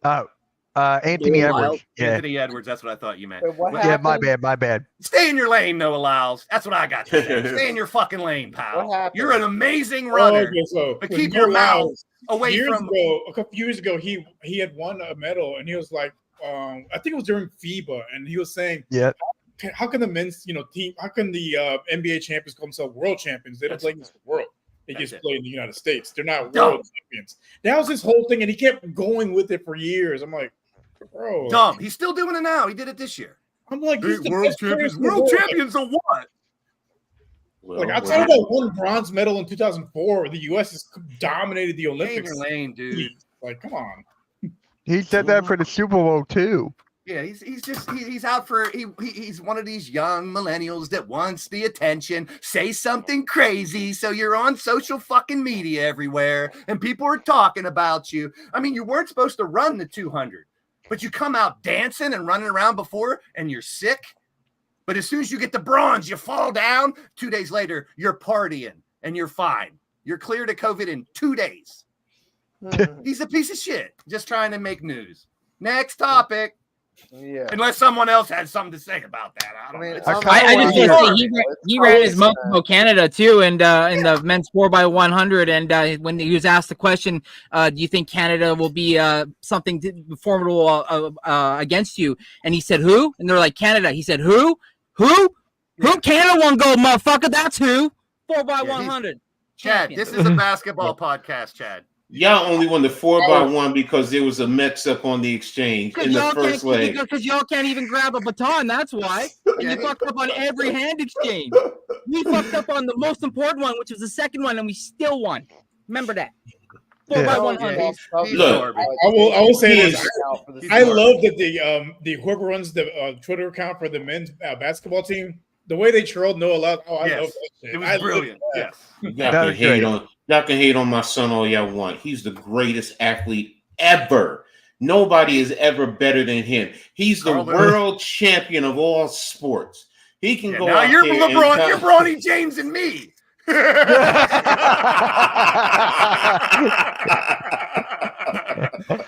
Speaker 2: Anthony
Speaker 6: Noah
Speaker 2: Edwards.
Speaker 6: Lyles.
Speaker 2: Yeah.
Speaker 7: Anthony Edwards? That's what I thought you meant.
Speaker 3: Wait, what
Speaker 2: Yeah, my
Speaker 3: happened?
Speaker 2: bad.
Speaker 7: Stay in your lane, Noah Lyles. That's what I got to say. Stay in your fucking lane, pal.
Speaker 3: What happened?
Speaker 7: You're an amazing runner.
Speaker 5: Okay, so
Speaker 7: But
Speaker 5: with
Speaker 7: keep
Speaker 5: Noah
Speaker 7: your mouth
Speaker 5: Lyles,
Speaker 7: away from.
Speaker 5: a couple years ago, he had won a medal, and he was like, I think it was during FIBA, and he was saying,
Speaker 2: Yeah.
Speaker 5: how can the men's team, how can the NBA champions call themselves world champions? They don't play against the world. They
Speaker 7: That's
Speaker 5: just
Speaker 7: it.
Speaker 5: play in the United States. They're not
Speaker 7: Dumb.
Speaker 5: world champions. That was his whole thing, and he kept going with it for years. I'm like, bro,
Speaker 7: Dumb. He's still doing it now. He did it this year.
Speaker 5: I'm like, he's the
Speaker 7: World
Speaker 5: best player
Speaker 7: champions.
Speaker 5: in the
Speaker 7: World
Speaker 5: world.
Speaker 7: champions of what?
Speaker 4: Well,
Speaker 5: Like outside of that one bronze medal in 2004, the U.S. has dominated the
Speaker 7: Stay in
Speaker 5: Olympics.
Speaker 7: your lane, dude.
Speaker 5: Like, come on.
Speaker 2: He said that for the Super Bowl too.
Speaker 7: Yeah, he's out for he's one of these young millennials that wants the attention. Say something crazy so you're on social fucking media everywhere and people are talking about you. I mean, you weren't supposed to run the 200, but you come out dancing and running around before and you're sick. But as soon as you get the bronze, you fall down. 2 days later, you're partying and you're fine. You're cleared of COVID in 2 days. He's a piece of shit, just trying to make news. Next topic.
Speaker 3: Yeah.
Speaker 7: Unless someone else has something to say about that. I don't
Speaker 3: I mean,
Speaker 7: know.
Speaker 3: it's
Speaker 2: I
Speaker 3: on
Speaker 2: kinda
Speaker 3: the
Speaker 6: I
Speaker 2: wanna
Speaker 6: just
Speaker 2: hear-
Speaker 6: want to say he ran his mouth
Speaker 3: It's
Speaker 6: about Canada too, and in the men's 4x100. And when he was asked the question, do you think Canada will be something formidable against you? And he said, who? And they're like, Canada. He said, who? Who? Canada won't go, motherfucker. That's who. 4x100.
Speaker 7: Chad, this is a basketball podcast, Chad.
Speaker 4: Y'all only won the 4x1 because there was a mix up on the exchange in the first leg.
Speaker 6: Because y'all can't even grab a baton. That's why. And you fucked up on every hand exchange. We fucked up on the most important one, which was the second one, and we still won. Remember that. 4x100.
Speaker 7: Yeah, he's
Speaker 4: Look,
Speaker 7: garbage.
Speaker 5: I will say this.
Speaker 7: He's
Speaker 5: I
Speaker 7: garbage.
Speaker 5: love that the whoever runs the Twitter account for the men's basketball team, the way they trolled Noah Lyles. Oh, I
Speaker 7: Yes.
Speaker 5: love that shit.
Speaker 7: It was
Speaker 5: I love
Speaker 7: brilliant.
Speaker 5: that.
Speaker 7: Yes.
Speaker 4: Y'all can hate on my son all y'all want. He's the greatest athlete ever. Nobody is ever better than him. He's the
Speaker 7: Carl Lewis.
Speaker 4: world champion of all sports. He can
Speaker 7: Yeah,
Speaker 4: go
Speaker 7: now
Speaker 4: out
Speaker 7: you're
Speaker 4: there
Speaker 7: LeBron.
Speaker 4: and
Speaker 7: You're Bronny James and me.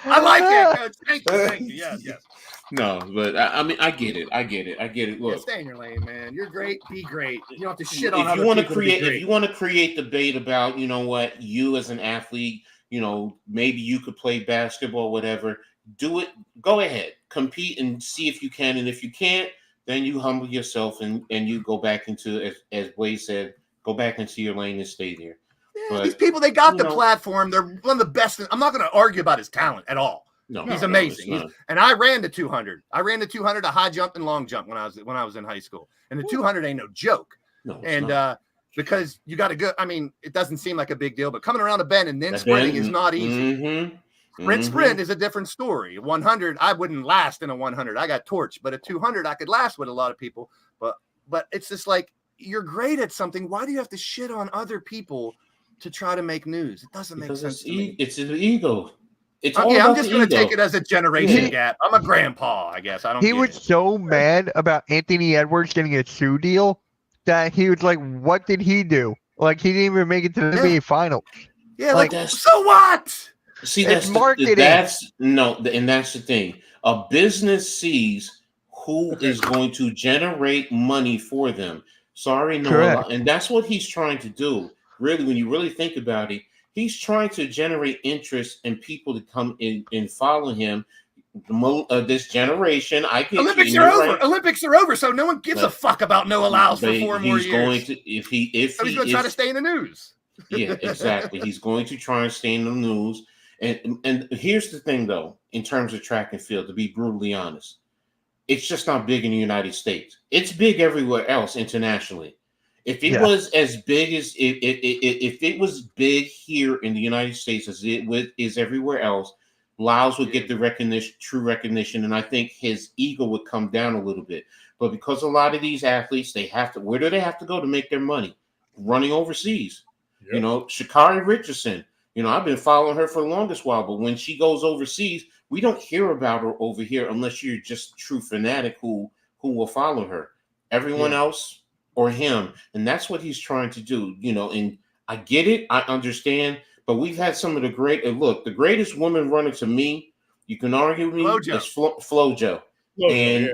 Speaker 7: I like it. Coach. Thank you. Yes.
Speaker 4: No, but I mean, I get it.
Speaker 7: Yeah,
Speaker 4: Look,
Speaker 7: stay in your lane, man. You're great. Be great. You don't have to shit
Speaker 4: if
Speaker 7: on other
Speaker 4: you want to
Speaker 7: people. be
Speaker 4: create,
Speaker 7: great.
Speaker 4: if you want to create debate about, you know what, you as an athlete, you know, maybe you could play basketball, whatever. Do it. Go ahead, compete and see if you can. And if you can't, then you humble yourself and you go back into, as Wade said, go back into your lane and stay there.
Speaker 7: Yeah,
Speaker 4: But,
Speaker 7: these people, they got
Speaker 4: you
Speaker 7: the
Speaker 4: know-
Speaker 7: platform. They're one of the best. I'm not going to argue about his talent at all.
Speaker 4: No,
Speaker 7: He's
Speaker 4: no,
Speaker 7: amazing.
Speaker 4: it's not.
Speaker 7: And I ran the 200. I ran the 200, a high jump and long jump when I was in high school. And the 200 ain't no joke.
Speaker 4: No, it's
Speaker 7: And
Speaker 4: not.
Speaker 7: because you got to go. I mean, it doesn't seem like a big deal, but coming around a bend and then
Speaker 4: That
Speaker 7: sprinting
Speaker 4: bend,
Speaker 7: is not easy. Sprint is a different story. 100, I wouldn't last in a 100. I got torched, but a 200, I could last with a lot of people. But it's just like, you're great at something. Why do you have to shit on other people to try to make news? It doesn't make
Speaker 4: Because
Speaker 7: sense to me.
Speaker 4: it's an ego. It's all
Speaker 7: Yeah, I'm
Speaker 4: about
Speaker 7: just
Speaker 4: the
Speaker 7: going to
Speaker 4: ego.
Speaker 7: take it as a generation
Speaker 2: Yeah.
Speaker 7: gap. I'm a grandpa, I guess. I don't.
Speaker 2: He
Speaker 7: get
Speaker 2: was
Speaker 7: it.
Speaker 2: so mad about Anthony Edwards getting a shoe deal that he was like, "What did he do? Like, he didn't even make it to the
Speaker 7: Yeah.
Speaker 2: NBA Finals."
Speaker 7: Yeah,
Speaker 2: like,
Speaker 7: like so what?
Speaker 4: See,
Speaker 2: It's
Speaker 4: that's
Speaker 2: marketing.
Speaker 4: And that's the thing. A business sees who is going to generate money for them. Sorry, no,
Speaker 2: Correct.
Speaker 4: and that's what he's trying to do. Really, when you really think about it, he's trying to generate interest and people to come in and follow him. This generation, I get
Speaker 7: Olympics
Speaker 4: you,
Speaker 7: are
Speaker 4: and you're
Speaker 7: over.
Speaker 4: right.
Speaker 7: Olympics are over, so no one gives a
Speaker 4: But-
Speaker 7: fuck about Noah Lyles for
Speaker 4: But
Speaker 7: 4 more
Speaker 4: he's
Speaker 7: years.
Speaker 4: going to if
Speaker 7: so he's going to try to stay in the news.
Speaker 4: Yeah, exactly. He's going to try and stay in the news. And here's the thing, though, in terms of track and field, to be brutally honest, it's just not big in the United States. It's big everywhere else internationally. If it
Speaker 2: Yeah.
Speaker 4: was as big as if it was big here in the United States as it is everywhere else, Lyles would get the recognition, true recognition, and I think his ego would come down a little bit. But because a lot of these athletes, they have to. Where do they have to go to make their money? Running overseas.
Speaker 5: Yep.
Speaker 4: You know, Sha'Carri Richardson. You know, I've been following her for the longest while, but when she goes overseas, we don't hear about her over here unless you're just a true fanatic who will follow her. Everyone else or him, and that's what he's trying to do. You know, and I get it, I understand, but we've had some of the great. The greatest woman runner to me, you can argue with me,
Speaker 7: Flojo.
Speaker 4: is Flojo,
Speaker 5: Look,
Speaker 4: and
Speaker 5: yeah.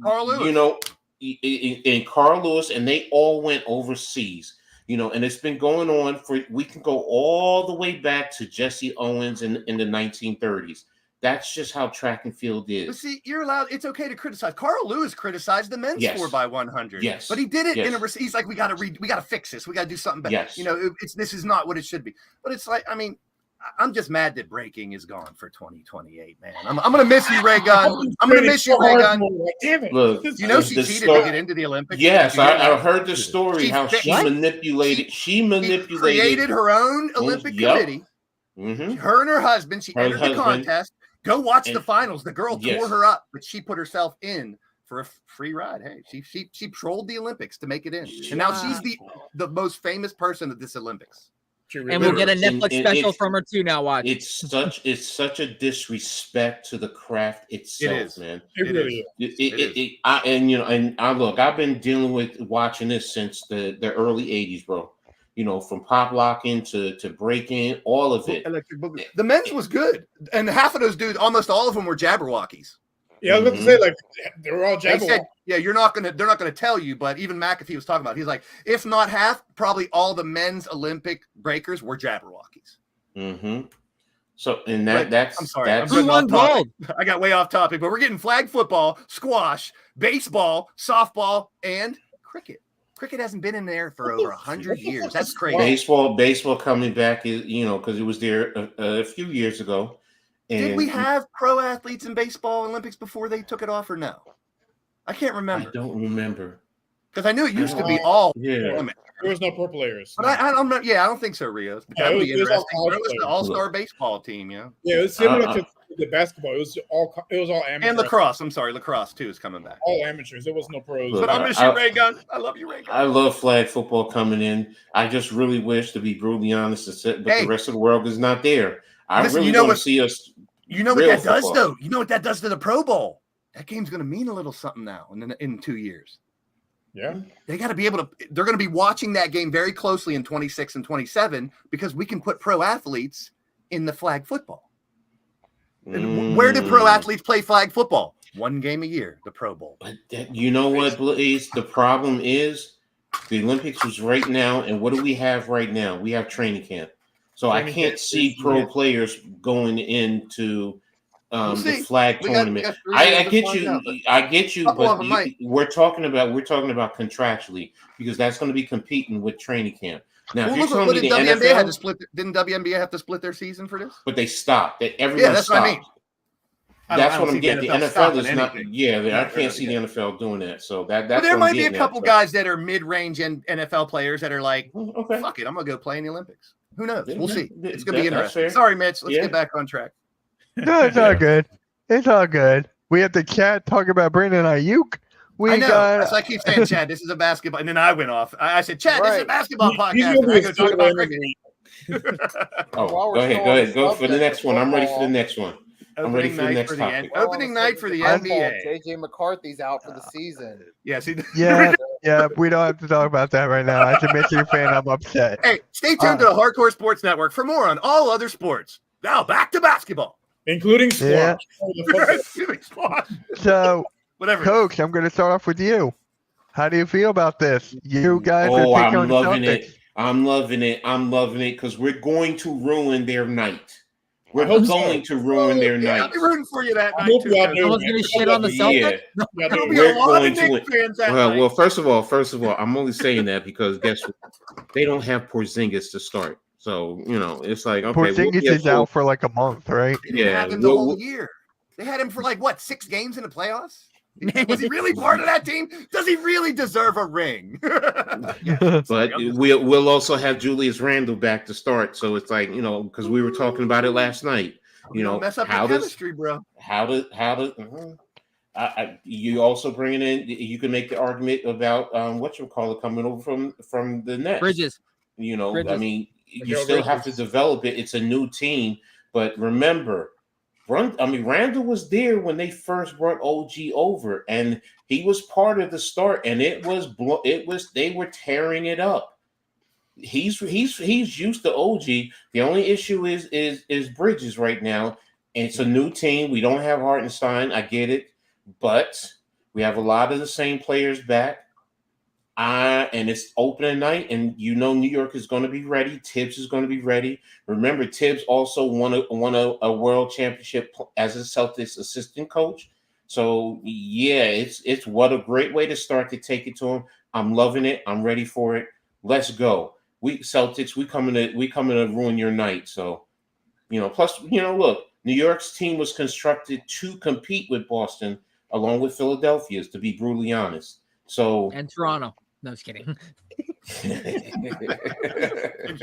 Speaker 7: Carl Lewis.
Speaker 4: you know, and Carl Lewis, and they all went overseas. You know, and it's been going on we can go all the way back to Jesse Owens in the 1930s. That's just how track and field
Speaker 7: But
Speaker 4: is.
Speaker 7: see, you're allowed. It's okay to criticize. Carl Lewis criticized the men's
Speaker 4: Yes.
Speaker 7: 4x100.
Speaker 4: Yes.
Speaker 7: but he did it in a.
Speaker 4: Yes.
Speaker 7: He's like, we got to fix this. We got to do something better.
Speaker 4: Yes.
Speaker 7: You know, this is not what it should be. But it's like, I mean, I'm just mad that breaking is gone for 2028, man. I'm gonna miss you, Ray Gunn. I'm gonna miss you, Ray Gunn.
Speaker 5: Like, damn it.
Speaker 4: Look,
Speaker 7: You know, she
Speaker 4: the
Speaker 7: cheated
Speaker 4: story-
Speaker 7: to get into the Olympics.
Speaker 4: Yes,
Speaker 7: Did you hear
Speaker 4: I
Speaker 7: that?
Speaker 4: heard the story how she
Speaker 7: What?
Speaker 4: manipulated. She
Speaker 7: She
Speaker 4: manipulated.
Speaker 7: created her own Olympic
Speaker 4: Yep.
Speaker 7: committee.
Speaker 4: Mhm.
Speaker 7: Her and her husband. She
Speaker 4: Her
Speaker 7: entered the
Speaker 4: husband.
Speaker 7: contest. Go watch the
Speaker 4: And-
Speaker 7: finals. The girl
Speaker 4: Yes.
Speaker 7: tore her up, but she put herself in for a free ride. Hey, she trolled the Olympics to make it in, and now she's the most famous person at this Olympics.
Speaker 6: And we'll get a
Speaker 4: And-
Speaker 6: Netflix
Speaker 4: and
Speaker 6: special
Speaker 4: it's-
Speaker 6: from her too. Now watch.
Speaker 4: It's such a disrespect to the craft itself,
Speaker 7: is.
Speaker 4: man.
Speaker 5: It really is.
Speaker 4: Look, I've been dealing with watching this since the early 80s, bro. You know, from pop locking to breaking, all of it.
Speaker 7: Electric Boogaloo. The men's was good, and half of those dudes, almost all of them, were Jabberwockies.
Speaker 5: Yeah, I was about to say, like, they were all
Speaker 7: They said,
Speaker 5: Jabberwock.
Speaker 7: "Yeah, they're not gonna tell you." But even McAfee was talking about. He's like, if not half, probably all the men's Olympic breakers were Jabberwockies.
Speaker 4: Mm-hmm. So, and
Speaker 7: But
Speaker 4: that's
Speaker 7: I'm sorry,
Speaker 4: That's,
Speaker 7: I'm
Speaker 6: Who won
Speaker 7: getting off
Speaker 6: gold?
Speaker 7: topic. I got way off topic, but we're getting flag football, squash, baseball, softball, and cricket. Cricket hasn't been in there for over 100 years. That's crazy.
Speaker 4: baseball coming back is because it was there a few years ago. And
Speaker 7: Did we have pro athletes in baseball Olympics before they took it off, or no? I can't
Speaker 4: I
Speaker 7: remember
Speaker 4: don't remember.
Speaker 7: because I knew it used to be all
Speaker 4: Yeah.
Speaker 7: women.
Speaker 5: There was no pro players.
Speaker 7: But I'm not. Yeah, I don't think so, Rios. But
Speaker 5: Yeah,
Speaker 7: that
Speaker 5: it
Speaker 7: would
Speaker 5: was-
Speaker 7: be
Speaker 5: it was all
Speaker 7: interesting.
Speaker 5: college
Speaker 7: It was the
Speaker 5: players.
Speaker 7: all-star baseball team, yeah.
Speaker 5: Yeah, it's similar to the basketball. It was all amateurs.
Speaker 7: And lacrosse. I'm sorry, lacrosse too is coming back.
Speaker 5: All amateurs. There was no pros.
Speaker 4: Look,
Speaker 7: But I miss you, Ray Gun. I love you, Ray Gun.
Speaker 4: I love flag football coming in. I just really wish, to be brutally honest, but the rest of the world is not there. I
Speaker 7: Listen,
Speaker 4: really want to see us.
Speaker 7: You know what
Speaker 4: real
Speaker 7: that does,
Speaker 4: football.
Speaker 7: though? You know what that does to the Pro Bowl? That game's going to mean a little something now in 2 years.
Speaker 5: Yeah.
Speaker 7: They got to be able to – they're going to be watching that game very closely in 26 and 27 because we can put pro athletes in the flag football. And where do pro athletes play flag football? One game a year, the Pro Bowl.
Speaker 4: But you know what, Blaze? The problem is the Olympics was right now, and what do we have right now? We have training camp. So I can't see pro players going into the flag tournament. I get you, but we're talking about contractually because that's going to be competing with training camp. Now, if you're telling me the NFL
Speaker 7: had to split, didn't WNBA have to split their season for this?
Speaker 4: But they stopped. Everyone
Speaker 7: that's
Speaker 4: stopped.
Speaker 7: what I mean.
Speaker 4: That's what I'm getting. The NFL is not.
Speaker 7: anything.
Speaker 4: Yeah, I can't see the NFL doing that. So that's.
Speaker 7: But there
Speaker 4: what
Speaker 7: might
Speaker 4: I'm
Speaker 7: be a
Speaker 4: getting
Speaker 7: couple
Speaker 4: at,
Speaker 7: guys that are mid-range and NFL players that are like,
Speaker 4: okay.
Speaker 7: fuck it, I'm gonna go play in the Olympics. Who knows?
Speaker 4: Yeah,
Speaker 7: We'll see.
Speaker 4: yeah,
Speaker 7: It's gonna be
Speaker 4: that's
Speaker 7: interesting.
Speaker 4: fair.
Speaker 7: Sorry, Mitch. Let's
Speaker 4: Yeah.
Speaker 7: get back on track.
Speaker 2: No, it's all good. It's all good. We have the chat talk about Brandon Ayuk.
Speaker 7: I know.
Speaker 2: got
Speaker 7: So I keep saying, Chad, this is a basketball. And then I went off. I said, Chad, this is a basketball podcast.
Speaker 5: He's
Speaker 7: And
Speaker 5: gonna
Speaker 7: I
Speaker 5: be
Speaker 7: go
Speaker 5: a
Speaker 7: talk about
Speaker 5: storyline
Speaker 7: cricket.
Speaker 4: Oh,
Speaker 3: While we're
Speaker 4: go ahead.
Speaker 3: still
Speaker 4: Go
Speaker 3: on
Speaker 4: ahead.
Speaker 3: the
Speaker 4: Go for the
Speaker 3: subject
Speaker 4: next one. I'm ready
Speaker 3: of
Speaker 4: for the next one. I'm ready for the next topic.
Speaker 7: Opening night for the
Speaker 3: Football,
Speaker 7: NBA.
Speaker 3: JJ McCarthy's out for the season.
Speaker 7: Yes, he
Speaker 2: yeah, yeah. We don't have to talk about that right now. As a Michigan fan, I'm upset.
Speaker 7: Hey, stay tuned to the Hardcore Sports Network for more on all other sports. Now back to basketball.
Speaker 5: Including squash.
Speaker 2: Yeah.
Speaker 5: Oh, the fuck-
Speaker 7: Squash.
Speaker 2: So,
Speaker 7: Whatever.
Speaker 2: Coach, I'm going to start off with you. How do you feel about this? You guys are
Speaker 4: Oh,
Speaker 2: picking on
Speaker 4: I'm
Speaker 2: the
Speaker 4: loving
Speaker 2: Celtics.
Speaker 4: it. I'm loving it. I'm loving it because we're going to ruin their night. We're
Speaker 5: hope so.
Speaker 4: going to ruin their
Speaker 7: Yeah,
Speaker 4: night.
Speaker 7: I'll be rooting for you that
Speaker 5: I
Speaker 7: night.
Speaker 5: hope
Speaker 7: too,
Speaker 5: y'all
Speaker 7: Coach.
Speaker 5: do.
Speaker 6: Someone's gonna shit on the Celtics?
Speaker 4: Yeah.
Speaker 5: Y'all
Speaker 7: There'll
Speaker 5: do.
Speaker 7: be
Speaker 4: We're
Speaker 7: a lot of
Speaker 4: going to
Speaker 7: Knicks fans that
Speaker 4: Well,
Speaker 7: night.
Speaker 4: first of all, I'm only saying that because guess what? They don't have Porzingis to start. So, it's like, okay.
Speaker 2: Porzingis is out for like a month, right?
Speaker 7: They didn't
Speaker 4: yeah,
Speaker 7: have him the
Speaker 4: we'll-
Speaker 7: whole year. They had him for like what, 6 games in the playoffs? Was he really part of that team? Does he really deserve a ring?
Speaker 4: But we'll also have Julius Randle back to start. So it's like, because we were talking about it last night.
Speaker 7: Don't mess up
Speaker 4: how
Speaker 7: the
Speaker 4: does
Speaker 7: chemistry, bro.
Speaker 4: you also bringing in? You can make the argument about coming over from the Nets.
Speaker 6: Bridges.
Speaker 4: I mean, you
Speaker 5: Mikal
Speaker 4: still have to
Speaker 5: Bridges.
Speaker 4: develop it. It's a new team, but remember, Randall was there when they first brought OG over, and he was part of the start, and they were tearing it up. He's used to OG. The only issue is Bridges right now, and it's a new team. We don't have Hartenstein. I get it, but we have a lot of the same players back. And it's opening night, and New York is going to be ready. Tibbs is going to be ready. Remember, Tibbs also won a world championship as a Celtics assistant coach. So yeah, it's what a great way to start to take it to him. I'm loving it. I'm ready for it. Let's go. Celtics, we coming to ruin your night. So plus look, New York's team was constructed to compete with Boston along with Philadelphia's, to be brutally honest. So
Speaker 6: And Toronto. No, I was kidding.
Speaker 7: Jason,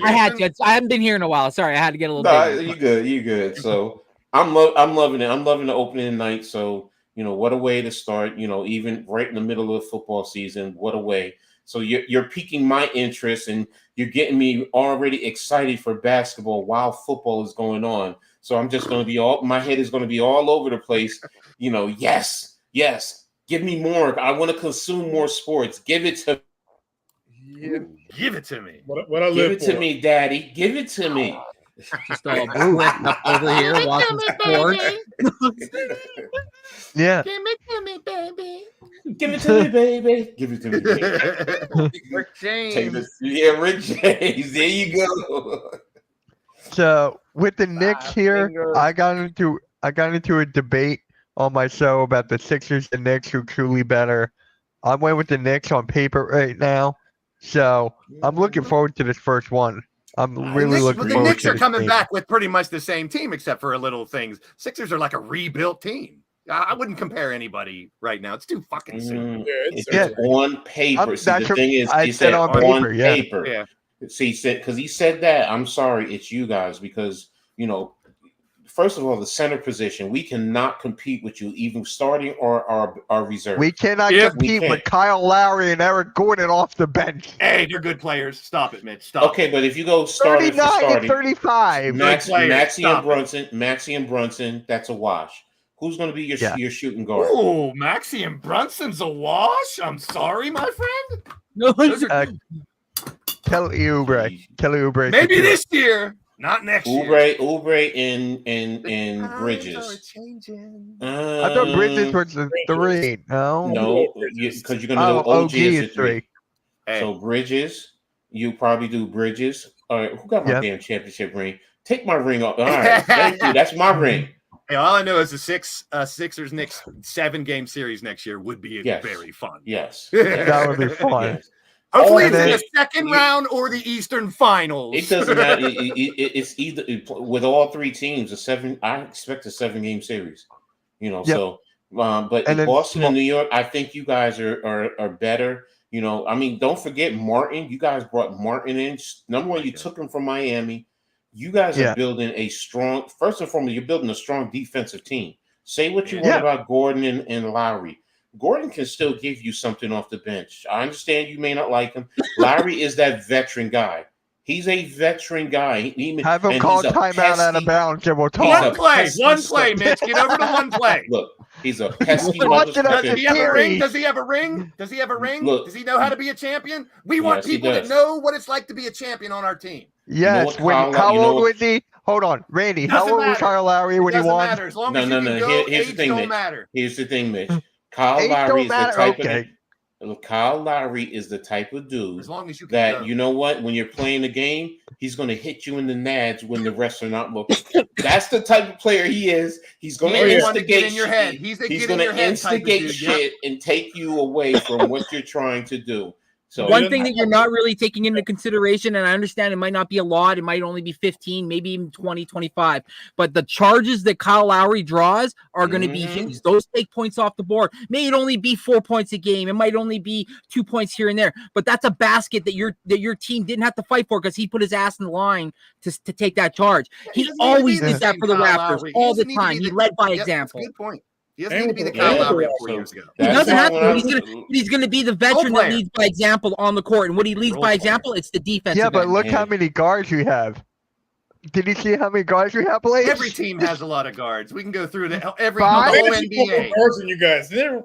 Speaker 6: I had to. I haven't been here in a while. Sorry, I had to get a little bigger.
Speaker 4: You good. So I'm loving it. I'm loving the opening night. So what a way to start. Even right in the middle of football season, what a way. So you're piquing my interest, and you're getting me already excited for basketball while football is going on. So I'm just going to be my head is going to be all over the place. Yes. Give me more. I want to consume more sports. Give it to
Speaker 7: give it to me.
Speaker 5: What I
Speaker 4: Give
Speaker 5: live
Speaker 4: it
Speaker 5: for.
Speaker 4: to me, Daddy. Give it to me.
Speaker 6: Just a brick up over here watching sports.
Speaker 2: Yeah.
Speaker 3: Give it to me, baby.
Speaker 4: Give it to me, baby. Give it to me, baby.
Speaker 3: Rick
Speaker 4: Take
Speaker 3: James.
Speaker 4: this. Yeah, Rick James. There you go.
Speaker 2: So with the Knicks here,
Speaker 3: finger.
Speaker 2: I got into a debate on my show about the Sixers and Knicks, who truly better. I went with the Knicks on paper right now, so I'm looking forward to this first one. I'm really looking
Speaker 7: the
Speaker 2: forward
Speaker 7: Knicks
Speaker 2: to
Speaker 7: are
Speaker 2: this
Speaker 7: coming
Speaker 2: game.
Speaker 7: back with pretty much the same team, except for a little things. Sixers are like a rebuilt team. I wouldn't compare anybody right now. It's too fucking soon.
Speaker 5: Yeah,
Speaker 4: It's on paper. See,
Speaker 2: that's
Speaker 4: the thing is,
Speaker 2: I
Speaker 4: he
Speaker 2: said
Speaker 4: said
Speaker 2: on
Speaker 4: on
Speaker 2: paper, yeah.
Speaker 4: paper.
Speaker 7: Yeah.
Speaker 4: See, because he said that. I'm sorry, it's you guys, because first of all, the center position, we cannot compete with you, even starting or our reserve.
Speaker 2: We cannot
Speaker 5: Yeah,
Speaker 2: compete
Speaker 4: we
Speaker 2: with
Speaker 4: can't.
Speaker 2: Kyle Lowry and Eric Gordon off the bench.
Speaker 7: Hey, they're good players. Stop it, Mitch. Stop.
Speaker 4: Okay, but if you go starting for
Speaker 2: 39 and
Speaker 4: starting,
Speaker 2: 35.
Speaker 4: Maxi and Brunson, that's a wash. Who's going to be
Speaker 2: Yeah.
Speaker 4: your shooting guard?
Speaker 7: Oh, Maxi and Brunson's a wash. I'm sorry, my friend.
Speaker 6: No,
Speaker 7: Those are-
Speaker 2: Kelly Oubre. Kelly Oubre.
Speaker 7: Maybe this year, not next year.
Speaker 4: Oubre and Bridges.
Speaker 2: I thought Bridges was the 3. No.
Speaker 4: No, because you're going to
Speaker 2: Oh,
Speaker 4: do OG as
Speaker 2: is
Speaker 4: a 3.
Speaker 2: 3.
Speaker 7: Hey,
Speaker 4: So Bridges, you probably do Bridges. All right, who got my
Speaker 2: Yep.
Speaker 4: damn championship ring? Take my ring off. All right, thank you. That's my ring.
Speaker 7: hey, all I know is the Sixers Knicks 7-game series next year would be
Speaker 4: Yes.
Speaker 7: very fun.
Speaker 4: Yes.
Speaker 2: That would be fun.
Speaker 4: Yes.
Speaker 7: Hopefully,
Speaker 2: And
Speaker 7: it's in
Speaker 2: then-
Speaker 7: the second round or the Eastern Finals.
Speaker 4: It doesn't matter. It's either with all 3 teams. I expect a 7-game series. You know,
Speaker 2: Yep.
Speaker 4: so but
Speaker 2: And then
Speaker 4: Boston and New York, I think you guys are better. You know, I mean, don't forget Martin. You guys brought Martin in. Number one, you took him from Miami. You guys
Speaker 2: Yeah.
Speaker 4: are building a strong. First and foremost, you're building a strong defensive team. Say what you
Speaker 2: Yeah.
Speaker 4: want about Gordon and Lowry. Gordon can still give you something off the bench. I understand you may not like him. Lowry is that veteran guy. He's a veteran guy.
Speaker 2: Have him
Speaker 4: and
Speaker 2: call
Speaker 4: he's a
Speaker 2: timeout out of
Speaker 4: pesky-
Speaker 2: bounds and we'll
Speaker 4: He's
Speaker 2: talk.
Speaker 4: a
Speaker 7: One play,
Speaker 4: pesky
Speaker 7: one
Speaker 4: son-
Speaker 7: play, Mitch. Get over to one play.
Speaker 4: Look, he's a pesky
Speaker 2: Watch it on
Speaker 7: Does
Speaker 2: the
Speaker 7: he have a ring?
Speaker 2: series.
Speaker 7: Does he have a ring? Does he have a ring?
Speaker 4: Look.
Speaker 7: Does he know how to be a champion? We want
Speaker 4: Yes, he
Speaker 7: people that
Speaker 4: does.
Speaker 7: know what it's like to be a champion on our team.
Speaker 2: Yes.
Speaker 4: what,
Speaker 2: When,
Speaker 4: Kyle,
Speaker 2: how
Speaker 4: you know
Speaker 2: old
Speaker 4: what-
Speaker 2: was he? Hold on. Randy, how
Speaker 7: Doesn't
Speaker 2: old was
Speaker 7: matter.
Speaker 2: Kyle Lowry when he
Speaker 7: Doesn't
Speaker 2: won?
Speaker 7: matter. As long
Speaker 4: No,
Speaker 7: as
Speaker 4: no,
Speaker 7: you can
Speaker 4: no.
Speaker 7: go,
Speaker 4: Here's the
Speaker 7: age
Speaker 4: thing,
Speaker 7: don't
Speaker 4: Mitch.
Speaker 7: matter.
Speaker 4: Here's the thing, Mitch. Kyle
Speaker 2: Age
Speaker 4: Lowry
Speaker 2: don't
Speaker 4: is the
Speaker 2: matter?
Speaker 4: type
Speaker 2: Okay.
Speaker 4: Kyle Lowry is the type of dude
Speaker 7: As long as you can
Speaker 4: that
Speaker 7: go.
Speaker 4: you know what, when you're playing the game, he's going to hit you in the nads when the rest are not looking. That's the type of player he is. He's going
Speaker 7: He's
Speaker 4: to
Speaker 7: the one to
Speaker 4: instigate
Speaker 7: get in your
Speaker 4: shit.
Speaker 7: head. He's the
Speaker 4: He's
Speaker 7: get in
Speaker 4: going
Speaker 7: your
Speaker 4: to
Speaker 7: head type of
Speaker 4: instigate
Speaker 7: dude, yep.
Speaker 4: shit and take you away from what you're trying to do. So
Speaker 6: One thing that you're not really taking into consideration, and I understand it might not be a lot, it might only be 15, maybe even 20, 25, but the charges that Kyle Lowry draws are going to be
Speaker 4: Mhm.
Speaker 6: huge. Those take points off the board. May it only be 4 points a game. It might only be 2 points here and there, but that's a basket that your team didn't have to fight for because he put his ass in the line to take that charge.
Speaker 7: He
Speaker 6: He
Speaker 7: doesn't need to
Speaker 6: always
Speaker 7: be
Speaker 6: did
Speaker 7: the
Speaker 6: that
Speaker 7: same
Speaker 6: for the
Speaker 7: Kyle
Speaker 6: Raptors
Speaker 7: Lowry.
Speaker 6: all the
Speaker 7: doesn't need to
Speaker 6: time.
Speaker 7: be
Speaker 6: He
Speaker 7: the-
Speaker 6: led by
Speaker 7: Yep, that's a
Speaker 6: example.
Speaker 7: good point. He doesn't
Speaker 5: And
Speaker 7: need to be the
Speaker 5: with
Speaker 7: Kyle
Speaker 5: the-
Speaker 7: Lowry of
Speaker 5: yeah,
Speaker 7: 4
Speaker 4: so
Speaker 7: years ago.
Speaker 6: He
Speaker 4: that's
Speaker 6: doesn't
Speaker 4: why
Speaker 6: have
Speaker 4: when
Speaker 6: to.
Speaker 4: I
Speaker 6: But
Speaker 4: was-
Speaker 6: he's going to be the veteran that
Speaker 7: player.
Speaker 6: leads by example on the court. And what he leads
Speaker 7: Role
Speaker 6: by
Speaker 7: player.
Speaker 6: example, it's the defense.
Speaker 2: Yeah, but look
Speaker 4: Yeah.
Speaker 2: how many guards we have. Did you see how many guards we have, Blake?
Speaker 7: Every team has a lot of guards. We can go through every
Speaker 2: Five?
Speaker 7: the whole
Speaker 5: Fantasy football
Speaker 7: NBA.
Speaker 5: cards and you guys. They're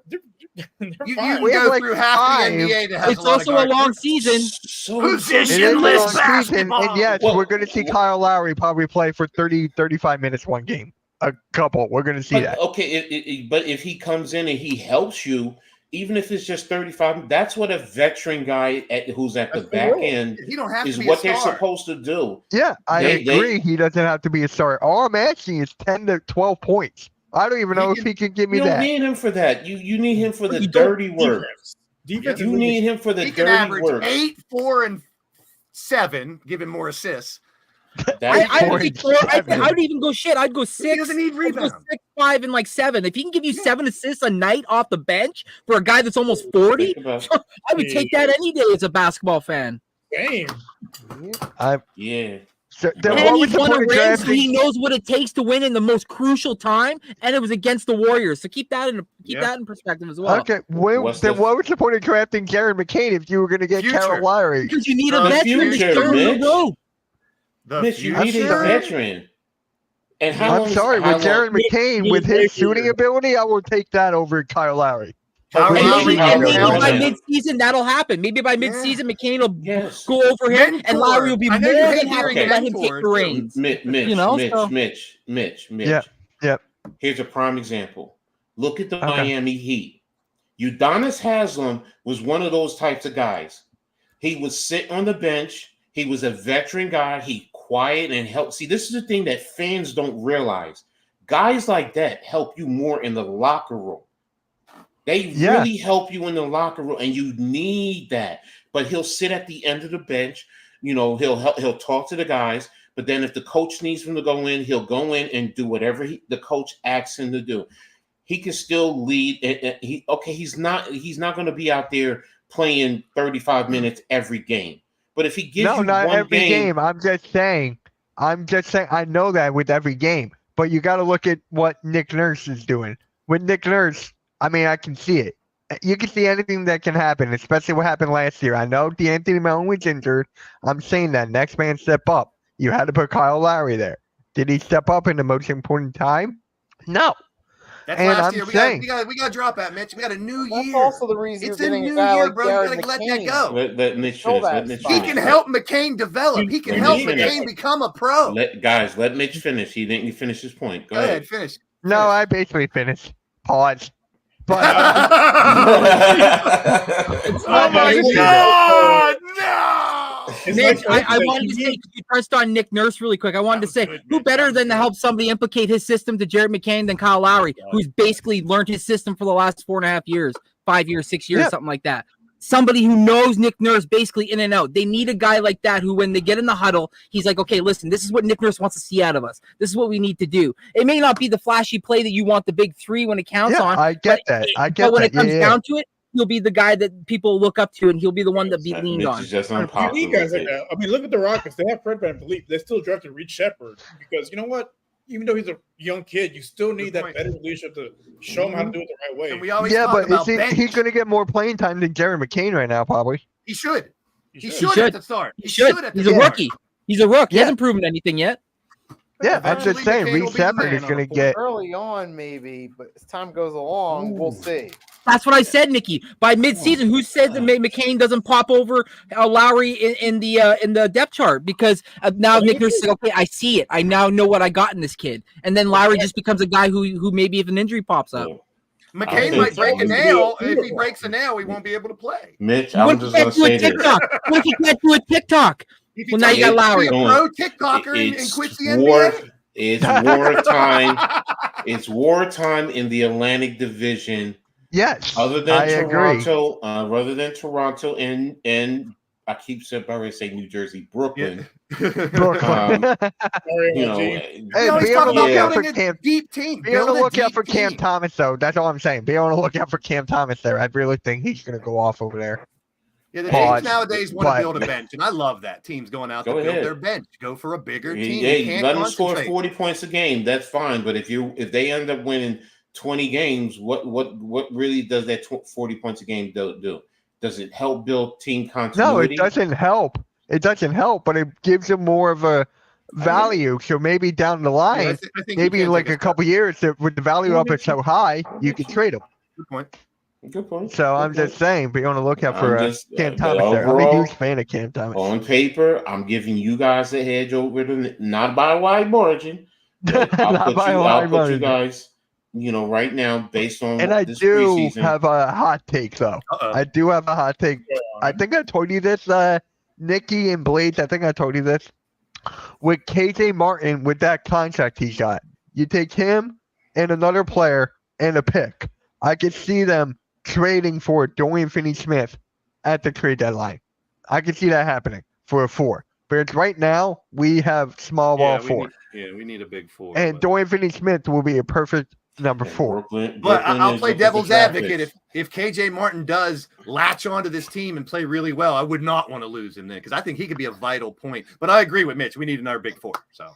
Speaker 7: You
Speaker 5: fine.
Speaker 2: We
Speaker 7: can
Speaker 2: have
Speaker 7: go
Speaker 2: like
Speaker 7: through half
Speaker 2: 5.
Speaker 7: the NBA that has
Speaker 6: It's
Speaker 7: a lot
Speaker 6: also
Speaker 7: of
Speaker 6: a
Speaker 7: guards.
Speaker 6: long season.
Speaker 4: So
Speaker 2: It is a
Speaker 7: Positionless
Speaker 2: long season,
Speaker 7: basketball.
Speaker 2: and yes,
Speaker 4: Well,
Speaker 2: we're going to see Kyle Lowry probably play for 30, 35 minutes one game. A couple. We're going to see
Speaker 4: But,
Speaker 2: that.
Speaker 4: okay, but if he comes in and he helps you, even if it's just 35, that's what a veteran guy who's at the
Speaker 5: That's the
Speaker 4: back
Speaker 5: rule.
Speaker 4: end
Speaker 7: You don't have
Speaker 4: is
Speaker 7: to be
Speaker 4: what
Speaker 7: a
Speaker 4: they're
Speaker 7: star.
Speaker 4: supposed to do.
Speaker 2: Yeah, I
Speaker 4: they-
Speaker 2: agree. He doesn't have to be a starter. All I'm asking is 10 to 12 points. I don't even
Speaker 7: He
Speaker 2: know if
Speaker 7: can-
Speaker 2: he can give me
Speaker 4: You don't
Speaker 2: that.
Speaker 4: need him for that. You need him for the
Speaker 5: You don't-
Speaker 4: dirty work.
Speaker 5: Defense
Speaker 4: You
Speaker 5: is
Speaker 4: need him for the
Speaker 7: He can
Speaker 4: dirty
Speaker 7: average
Speaker 4: work.
Speaker 7: 8, 4, and 7, give him more assists.
Speaker 4: That's
Speaker 6: I
Speaker 2: Point
Speaker 6: would go,
Speaker 2: seven.
Speaker 6: I'd even go shit. I'd go
Speaker 7: He
Speaker 6: 6.
Speaker 7: doesn't need
Speaker 6: I'd go
Speaker 7: rebounds.
Speaker 6: 6, 5, and like 7. If he can give you 7 assists a night off the bench for a guy that's almost 40,
Speaker 4: Think about-
Speaker 6: I would take that any day as a basketball fan.
Speaker 5: Same.
Speaker 4: yeah.
Speaker 2: So, then
Speaker 6: And
Speaker 2: what was
Speaker 6: he's
Speaker 2: the
Speaker 6: won a
Speaker 2: point of
Speaker 6: ring, so
Speaker 2: drafting?
Speaker 6: he knows what it takes to win in the most crucial time, and it was against the Warriors. So keep that in perspective as well.
Speaker 2: Okay,
Speaker 4: What's
Speaker 2: then
Speaker 4: the-
Speaker 2: what was the point of drafting Jared McCain if you were going to get
Speaker 7: Future.
Speaker 2: Kyle Lowry?
Speaker 6: Because you need a
Speaker 7: The
Speaker 6: veteran to
Speaker 4: future,
Speaker 6: show
Speaker 4: Mitch.
Speaker 6: the road.
Speaker 7: The
Speaker 4: Mitch, you
Speaker 7: future.
Speaker 4: need a veteran. And how
Speaker 2: I'm
Speaker 4: long?
Speaker 2: sorry,
Speaker 4: how
Speaker 2: with Jared
Speaker 4: long-
Speaker 2: McCain,
Speaker 5: you
Speaker 2: with
Speaker 5: play
Speaker 2: his
Speaker 5: for
Speaker 2: shooting
Speaker 5: you.
Speaker 2: ability, I will take that over Kyle Lowry.
Speaker 7: Kyle
Speaker 4: And
Speaker 6: And
Speaker 7: Lowry
Speaker 6: maybe,
Speaker 4: Lowry
Speaker 7: can
Speaker 6: and maybe
Speaker 7: help
Speaker 6: by
Speaker 7: him.
Speaker 6: mid-season that'll happen. Maybe by
Speaker 7: Yeah.
Speaker 6: mid-season McCain will
Speaker 4: Yes.
Speaker 6: go over him, and
Speaker 7: Mentor.
Speaker 6: Lowry will be
Speaker 7: I
Speaker 6: more
Speaker 7: know you hate
Speaker 6: than happy
Speaker 7: hearing
Speaker 6: to let him
Speaker 7: mentor,
Speaker 6: take the reins.
Speaker 4: Mitch,
Speaker 6: You know, so-
Speaker 4: Mitch.
Speaker 2: Yeah, yeah.
Speaker 4: Here's a prime example. Look at the
Speaker 2: Okay.
Speaker 4: Miami Heat. Udonis Haslem was one of those types of guys. He would sit on the bench. He was a veteran guy. He quiet and help. See, this is the thing that fans don't realize. Guys like that help you more in the locker room. They
Speaker 2: Yeah.
Speaker 4: really help you in the locker room, and you need that. But he'll sit at the end of the bench. You know, he'll talk to the guys. But then if the coach needs him to go in, he'll go in and do whatever the coach asks him to do. He can still lead. He's not going to be out there playing 35 minutes every game. But if he gives
Speaker 2: No,
Speaker 4: you
Speaker 2: not
Speaker 4: one
Speaker 2: every game. I'm just saying. I know that with every game. but you got to look at what Nick Nurse is doing. With Nick Nurse, I mean, I can see it. You can see anything that can happen, especially what happened last year. I know D'Anthony Melton was injured. I'm saying that next man step up. You had to put Kyle Lowry there. Did he step up in the most important time? No.
Speaker 7: That's
Speaker 2: And
Speaker 7: last
Speaker 2: I'm
Speaker 7: year.
Speaker 2: saying-
Speaker 7: We got to drop that, Mitch. We got a new
Speaker 3: That's
Speaker 7: year.
Speaker 3: also the reason
Speaker 7: It's
Speaker 3: you're
Speaker 7: a
Speaker 3: getting
Speaker 7: new
Speaker 3: a guy
Speaker 7: year,
Speaker 3: like
Speaker 7: bro. You
Speaker 3: Jared
Speaker 7: gotta let that
Speaker 3: McCain.
Speaker 7: go.
Speaker 4: Let Mitch
Speaker 3: Fill
Speaker 4: finish.
Speaker 3: that
Speaker 4: Let Mitch
Speaker 3: spot.
Speaker 7: He
Speaker 4: finish.
Speaker 7: can help McCain develop. He can
Speaker 4: Let
Speaker 7: help
Speaker 4: me finish.
Speaker 7: McCain become a pro.
Speaker 4: Let Mitch finish. He didn't finish his point. Go
Speaker 7: Go
Speaker 4: ahead.
Speaker 7: ahead, finish.
Speaker 2: No, I basically finished. Pause. But
Speaker 7: Oh my God, no!
Speaker 5: It's
Speaker 6: Nick,
Speaker 5: like-
Speaker 6: I wanted to say, 'cause you touched on Nick Nurse really quick. I wanted to
Speaker 7: was
Speaker 6: say,
Speaker 7: good,
Speaker 6: who
Speaker 7: Mitch.
Speaker 6: better
Speaker 7: That was
Speaker 6: than to
Speaker 7: good.
Speaker 6: help somebody implicate his system to Jared McCain than Kyle Lowry, who's basically learned his system for the last 4.5 years, 5 years, 6 years,
Speaker 2: Yeah.
Speaker 6: something like that. Somebody who knows Nick Nurse basically in and out. They need a guy like that who, when they get in the huddle, he's like, okay, listen, this is what Nick Nurse wants to see out of us. This is what we need to do. It may not be the flashy play that you want the big three when it counts
Speaker 2: yeah,
Speaker 6: on,
Speaker 2: I get
Speaker 6: but-
Speaker 2: that. I
Speaker 6: but
Speaker 2: get
Speaker 6: when
Speaker 2: that.
Speaker 6: it comes
Speaker 2: yeah.
Speaker 6: down to it, he'll be the guy that people look up to, and he'll be the one that be leaned
Speaker 4: Mitch
Speaker 6: on.
Speaker 4: is just
Speaker 5: You need
Speaker 4: unpopular.
Speaker 5: guys like that. I mean, look at the Rockets. They have Fred VanVleet. They still drafted Reed Shepard because you know what? Even though he's a young kid, you still need
Speaker 7: Good
Speaker 5: that
Speaker 7: point.
Speaker 5: veteran leadership to show him how to do it the right way.
Speaker 7: And we always
Speaker 2: Yeah,
Speaker 7: talk
Speaker 2: but
Speaker 7: about bench.
Speaker 2: he's going to get more playing time than Jared McCain right now, probably.
Speaker 7: He should.
Speaker 5: He
Speaker 7: He
Speaker 5: should.
Speaker 7: should at the start.
Speaker 6: He should.
Speaker 7: at the
Speaker 6: He's a
Speaker 7: start.
Speaker 6: rookie. He's a rook. He
Speaker 2: Yeah.
Speaker 6: hasn't proven anything yet.
Speaker 2: Yeah, I'm
Speaker 7: Eventually,
Speaker 2: just saying,
Speaker 7: McCain will
Speaker 2: Reed
Speaker 7: be the
Speaker 2: Shepard
Speaker 7: man
Speaker 2: is
Speaker 7: on
Speaker 2: going
Speaker 7: the
Speaker 2: to
Speaker 7: floor.
Speaker 2: get.
Speaker 3: Early on, maybe, but as time goes along, we'll see.
Speaker 6: That's what I said, Nikki. By midseason, who said that McCain doesn't pop over Lowry in the depth chart? Because now Nick Nurse said, okay, I see it. I now know what I got in this kid. And then Lowry just becomes a guy who maybe if an injury pops up.
Speaker 7: McCain
Speaker 4: I
Speaker 7: might
Speaker 4: think
Speaker 7: break a
Speaker 4: so.
Speaker 7: nail. If he breaks a nail, he won't be able to play.
Speaker 4: Mitch,
Speaker 6: What
Speaker 4: I'm
Speaker 6: if
Speaker 4: just
Speaker 6: you
Speaker 4: gonna
Speaker 6: can't do
Speaker 4: say
Speaker 6: a
Speaker 4: this.
Speaker 6: TikTok? What if you can't do a TikTok?
Speaker 7: If
Speaker 6: Well, now you got Lowry.
Speaker 7: Be a pro TikToker and
Speaker 4: It's
Speaker 7: quits the
Speaker 4: war.
Speaker 7: NBA.
Speaker 4: It's wartime. It's wartime in the Atlantic Division.
Speaker 2: Yes,
Speaker 4: Other than
Speaker 2: I agree.
Speaker 4: Toronto, and I keep saying New Jersey, Brooklyn.
Speaker 2: Brooklyn.
Speaker 5: Sorry,
Speaker 4: You know,
Speaker 5: LG.
Speaker 2: Hey,
Speaker 7: No, he's
Speaker 2: be on the
Speaker 7: talking about
Speaker 2: lookout for
Speaker 7: building a
Speaker 2: Cam.
Speaker 7: deep team.
Speaker 2: Be on the
Speaker 7: Build a
Speaker 2: lookout
Speaker 7: deep
Speaker 2: for Cam
Speaker 7: team.
Speaker 2: Thomas, though. That's all I'm saying. Be on the lookout for Cam Thomas there. I really think he's going to go off over there.
Speaker 7: Yeah, the
Speaker 2: But-
Speaker 7: teams nowadays want to
Speaker 2: but-
Speaker 7: build a bench, and I love that. Teams going out
Speaker 4: Go
Speaker 7: to build
Speaker 4: ahead.
Speaker 7: their bench. Go for a bigger team.
Speaker 4: yeah,
Speaker 7: You can't
Speaker 4: let them score
Speaker 7: concentrate.
Speaker 4: 40 points a game. That's fine. But if they end up winning 20 games, what really does that 40 points a game do? Does it help build team
Speaker 2: No,
Speaker 4: continuity?
Speaker 2: it doesn't help. It doesn't help, but it gives him more of a value. So maybe down the
Speaker 7: Yeah,
Speaker 2: line,
Speaker 7: I think you
Speaker 2: maybe
Speaker 7: can
Speaker 2: in like
Speaker 7: take
Speaker 2: a couple years, with the value up is so high, you can trade him.
Speaker 7: Good point.
Speaker 4: Good point.
Speaker 2: So
Speaker 4: Good
Speaker 2: I'm just
Speaker 4: point.
Speaker 2: saying, be on the lookout for
Speaker 4: I'm just-
Speaker 2: Cam
Speaker 4: but
Speaker 2: Thomas there. I'm a
Speaker 4: overall-
Speaker 2: huge fan of Cam Thomas.
Speaker 4: On paper, I'm giving you guys a hedge over the not by a wide margin. But I'll
Speaker 2: Not
Speaker 4: put
Speaker 2: by a
Speaker 4: you,
Speaker 2: wide
Speaker 4: I'll put you
Speaker 2: margin.
Speaker 4: guys, right now based on
Speaker 2: And I
Speaker 4: this
Speaker 2: do
Speaker 4: preseason.
Speaker 2: have a hot take, though.
Speaker 7: Uh-oh.
Speaker 2: I do have a hot take. I think I told you this, Nikki and Blades. I think I told you this. With KJ Martin, with that contract he got, you take him and another player and a pick. I could see them trading for Dorian Finney-Smith at the trade deadline. I could see that happening for a 4. But it's right now we have small ball 4,
Speaker 7: we need a big 4.
Speaker 2: and Dorian Finney-Smith will be a perfect number
Speaker 4: And
Speaker 2: 4.
Speaker 4: Brooklyn
Speaker 7: I'll
Speaker 4: is
Speaker 7: play
Speaker 4: looking for
Speaker 7: devil's
Speaker 4: draft
Speaker 7: advocate.
Speaker 4: picks.
Speaker 7: If KJ Martin does latch onto this team and play really well, I would not want to lose him there because I think he could be a vital point. But I agree with Mitch. We need another big 4. So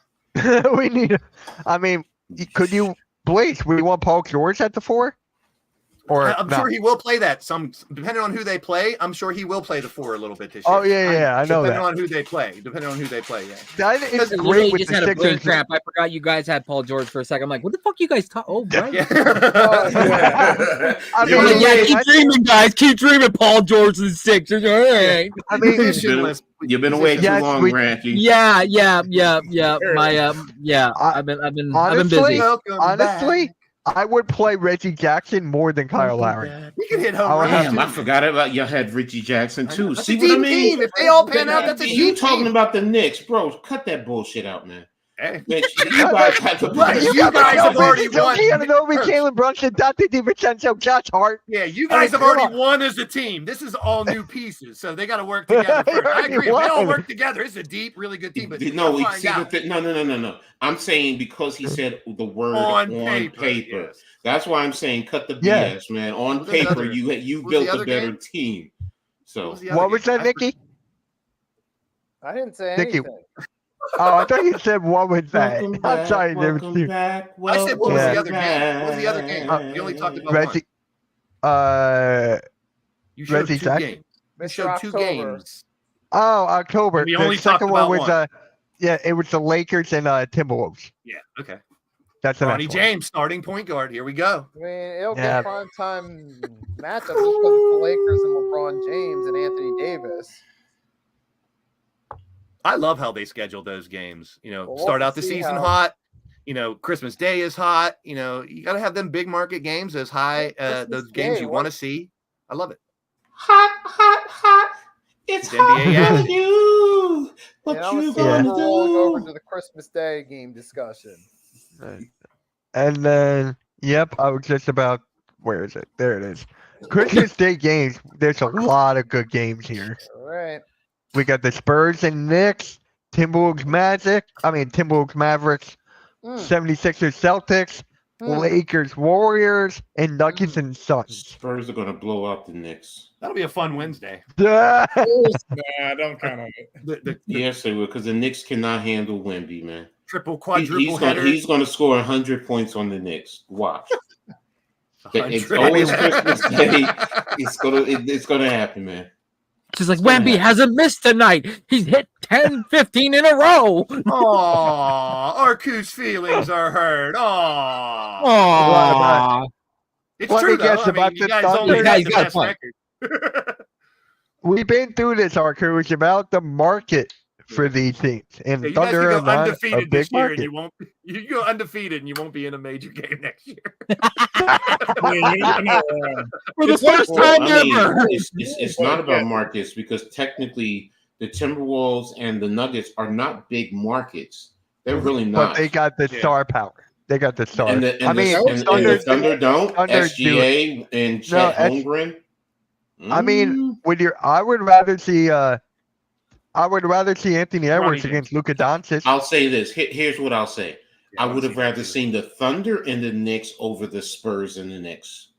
Speaker 2: We need. I mean, could you, Blaze? We want Paul George at the 4, or
Speaker 7: I'm
Speaker 2: no?
Speaker 7: sure he will play that. Depending on who they play, I'm sure he will play the 4 a little bit this year.
Speaker 2: Oh, yeah, I know
Speaker 7: Depending
Speaker 2: that.
Speaker 7: on who they play. Yeah.
Speaker 2: That is
Speaker 6: I
Speaker 2: great
Speaker 6: literally
Speaker 2: with
Speaker 6: just
Speaker 2: the
Speaker 6: had a brain
Speaker 2: Sixers.
Speaker 6: cramp. I forgot you guys had Paul George for a second. I'm like, what the fuck you guys talk? Oh, right.
Speaker 2: I
Speaker 6: I'm
Speaker 2: mean,
Speaker 6: like, yeah,
Speaker 2: I-
Speaker 6: keep dreaming, guys. Keep dreaming. Paul George and the Sixers. All right.
Speaker 2: I mean,
Speaker 7: Positionless.
Speaker 4: You've been away too
Speaker 2: Yes,
Speaker 4: long,
Speaker 2: we-
Speaker 4: Ranky.
Speaker 6: Yeah. My I've been
Speaker 2: Honestly,
Speaker 6: busy.
Speaker 7: Welcome
Speaker 2: honestly,
Speaker 7: back.
Speaker 2: I would play Reggie Jackson more than Kyle Lowry.
Speaker 7: We can hit
Speaker 2: I
Speaker 7: home
Speaker 2: would have
Speaker 7: runs.
Speaker 4: Damn, I forgot about y'all had Richie Jackson too.
Speaker 7: That's
Speaker 4: See
Speaker 7: a
Speaker 4: what I
Speaker 7: deep
Speaker 4: mean?
Speaker 7: team. If they all pan out, that's a
Speaker 4: You
Speaker 7: deep
Speaker 4: talking
Speaker 7: team.
Speaker 4: about the Knicks, bro? Cut that bullshit out, man.
Speaker 7: Hey.
Speaker 4: Mitch, you guys have to.
Speaker 7: Right, you
Speaker 2: got
Speaker 7: guys have already won.
Speaker 2: Keanu, Jalen Brunson, Dante DiVincenzo, Josh Hart.
Speaker 7: Yeah, you guys have
Speaker 2: come
Speaker 7: already
Speaker 2: on.
Speaker 7: won as a team. This is all new pieces, so they got to work together
Speaker 2: They
Speaker 7: first. I
Speaker 2: already
Speaker 7: agree. If they all
Speaker 2: won.
Speaker 7: work together, it's a deep, really good team. But
Speaker 4: No, we
Speaker 7: find
Speaker 4: see
Speaker 7: out.
Speaker 4: no. I'm saying because he said the word
Speaker 7: On
Speaker 4: on
Speaker 7: paper,
Speaker 4: paper.
Speaker 7: yes.
Speaker 4: That's why I'm saying cut the
Speaker 2: Yeah.
Speaker 4: BS, man. On
Speaker 7: What was the
Speaker 4: paper,
Speaker 7: other-
Speaker 4: you
Speaker 7: what was
Speaker 4: built
Speaker 7: the
Speaker 4: a
Speaker 7: other
Speaker 4: better
Speaker 7: game?
Speaker 4: team. So
Speaker 7: What was the other
Speaker 2: What was
Speaker 7: game?
Speaker 2: that, Nikki?
Speaker 3: I didn't say
Speaker 2: Nikki.
Speaker 3: anything.
Speaker 2: Oh, I thought you said what was that?
Speaker 4: Welcome
Speaker 2: I'm
Speaker 4: back,
Speaker 2: sorry, there was
Speaker 4: welcome
Speaker 2: two.
Speaker 4: back,
Speaker 7: I said, what was
Speaker 2: Yeah.
Speaker 7: the other game? What was the other game? You only talked about one.
Speaker 2: Resi,
Speaker 7: You showed
Speaker 2: Resi
Speaker 7: two
Speaker 2: Jack-
Speaker 7: games. You
Speaker 3: Mr.
Speaker 7: showed two
Speaker 3: October.
Speaker 7: games.
Speaker 2: oh, October.
Speaker 7: We
Speaker 2: The
Speaker 7: only talked
Speaker 2: second one
Speaker 7: about
Speaker 2: was
Speaker 7: one.
Speaker 2: yeah, it was the Lakers and Timberwolves.
Speaker 7: Yeah. Okay.
Speaker 2: That's the
Speaker 7: Ronnie
Speaker 2: next one.
Speaker 7: James, starting point guard. Here we go.
Speaker 3: I mean, it'll
Speaker 2: Yeah.
Speaker 3: get prime time matchup just because it's the Lakers and LeBron James and Anthony Davis.
Speaker 7: I love how they schedule those games. You know,
Speaker 3: Well,
Speaker 7: start
Speaker 3: we'll
Speaker 7: out the
Speaker 3: see
Speaker 7: season
Speaker 3: how-
Speaker 7: hot. You know, Christmas Day is hot. You know, you got to have them big market games, those high,
Speaker 3: Christmas
Speaker 7: those games
Speaker 3: Day,
Speaker 7: you
Speaker 3: what-
Speaker 7: want to see. I love it.
Speaker 4: Hot. It's
Speaker 7: It's NBA
Speaker 4: hot
Speaker 7: added.
Speaker 4: for you. What
Speaker 3: Yeah,
Speaker 4: you
Speaker 3: we're
Speaker 4: gonna
Speaker 3: rolling over
Speaker 4: do?
Speaker 3: to the Christmas Day game discussion.
Speaker 2: And then, yep, I was just about. Where is it? There it is. Christmas Day games. There's a lot of good games here.
Speaker 3: All right.
Speaker 2: We got the Spurs and Knicks, Timberwolves Mavericks,
Speaker 3: Mm,
Speaker 2: 76ers Celtics,
Speaker 3: mm.
Speaker 2: Lakers Warriors, and Nuggets and Suns.
Speaker 4: Spurs are gonna blow out the Knicks.
Speaker 7: That'll be a fun Wednesday.
Speaker 5: Nah, don't count on it.
Speaker 7: The
Speaker 4: Yes, they will, because the Knicks cannot handle Wemby, man.
Speaker 7: triple, quadruple header.
Speaker 4: He's gonna score 100 points on the Knicks. Watch. It's
Speaker 7: 100.
Speaker 4: always Christmas Day. It's gonna happen, man.
Speaker 6: Just like
Speaker 4: It's gonna
Speaker 6: Wemby
Speaker 4: happen.
Speaker 6: hasn't missed tonight. He's hit 10, 15 in a row.
Speaker 7: Aw, Arku's feelings are hurt. Aw.
Speaker 6: Aww.
Speaker 7: It's
Speaker 2: Let me
Speaker 7: true, though.
Speaker 2: guess
Speaker 7: I mean,
Speaker 2: about
Speaker 7: you
Speaker 2: the
Speaker 7: guys
Speaker 2: Thunder.
Speaker 7: only
Speaker 6: Yeah,
Speaker 7: have
Speaker 6: he's
Speaker 7: the
Speaker 6: got a
Speaker 7: best
Speaker 6: point.
Speaker 7: record.
Speaker 2: We've been through this, Arku. It's about the market for these teams. And
Speaker 7: Yeah, you guys
Speaker 2: Thunder
Speaker 7: can
Speaker 2: are
Speaker 7: go
Speaker 2: not a
Speaker 7: undefeated this
Speaker 2: big
Speaker 7: year,
Speaker 2: market.
Speaker 7: and you won't. You go undefeated, and you won't be in a major game next year.
Speaker 5: Yeah, you know,
Speaker 6: For the
Speaker 5: It's like-
Speaker 6: first
Speaker 4: Well,
Speaker 6: time
Speaker 4: I mean,
Speaker 6: ever.
Speaker 4: it's not about markets because technically the Timberwolves and the Nuggets are not big markets. They're really
Speaker 2: But
Speaker 4: not.
Speaker 2: they got the
Speaker 7: Yeah.
Speaker 2: star power. They got the star.
Speaker 4: and the,
Speaker 2: I mean,
Speaker 4: and
Speaker 2: Thunder,
Speaker 4: the Thunder don't.
Speaker 2: Thunder
Speaker 4: SGA and Chet
Speaker 2: No,
Speaker 4: Holmgren.
Speaker 2: I mean, I would rather see Anthony Edwards
Speaker 7: James.
Speaker 2: against Luka Doncic.
Speaker 4: I'll say this. Here's what I'll say.
Speaker 7: Yeah,
Speaker 4: I
Speaker 7: wanna
Speaker 4: would have
Speaker 7: see that
Speaker 4: rather
Speaker 7: too.
Speaker 4: seen the Thunder and the Knicks over the Spurs and the Knicks.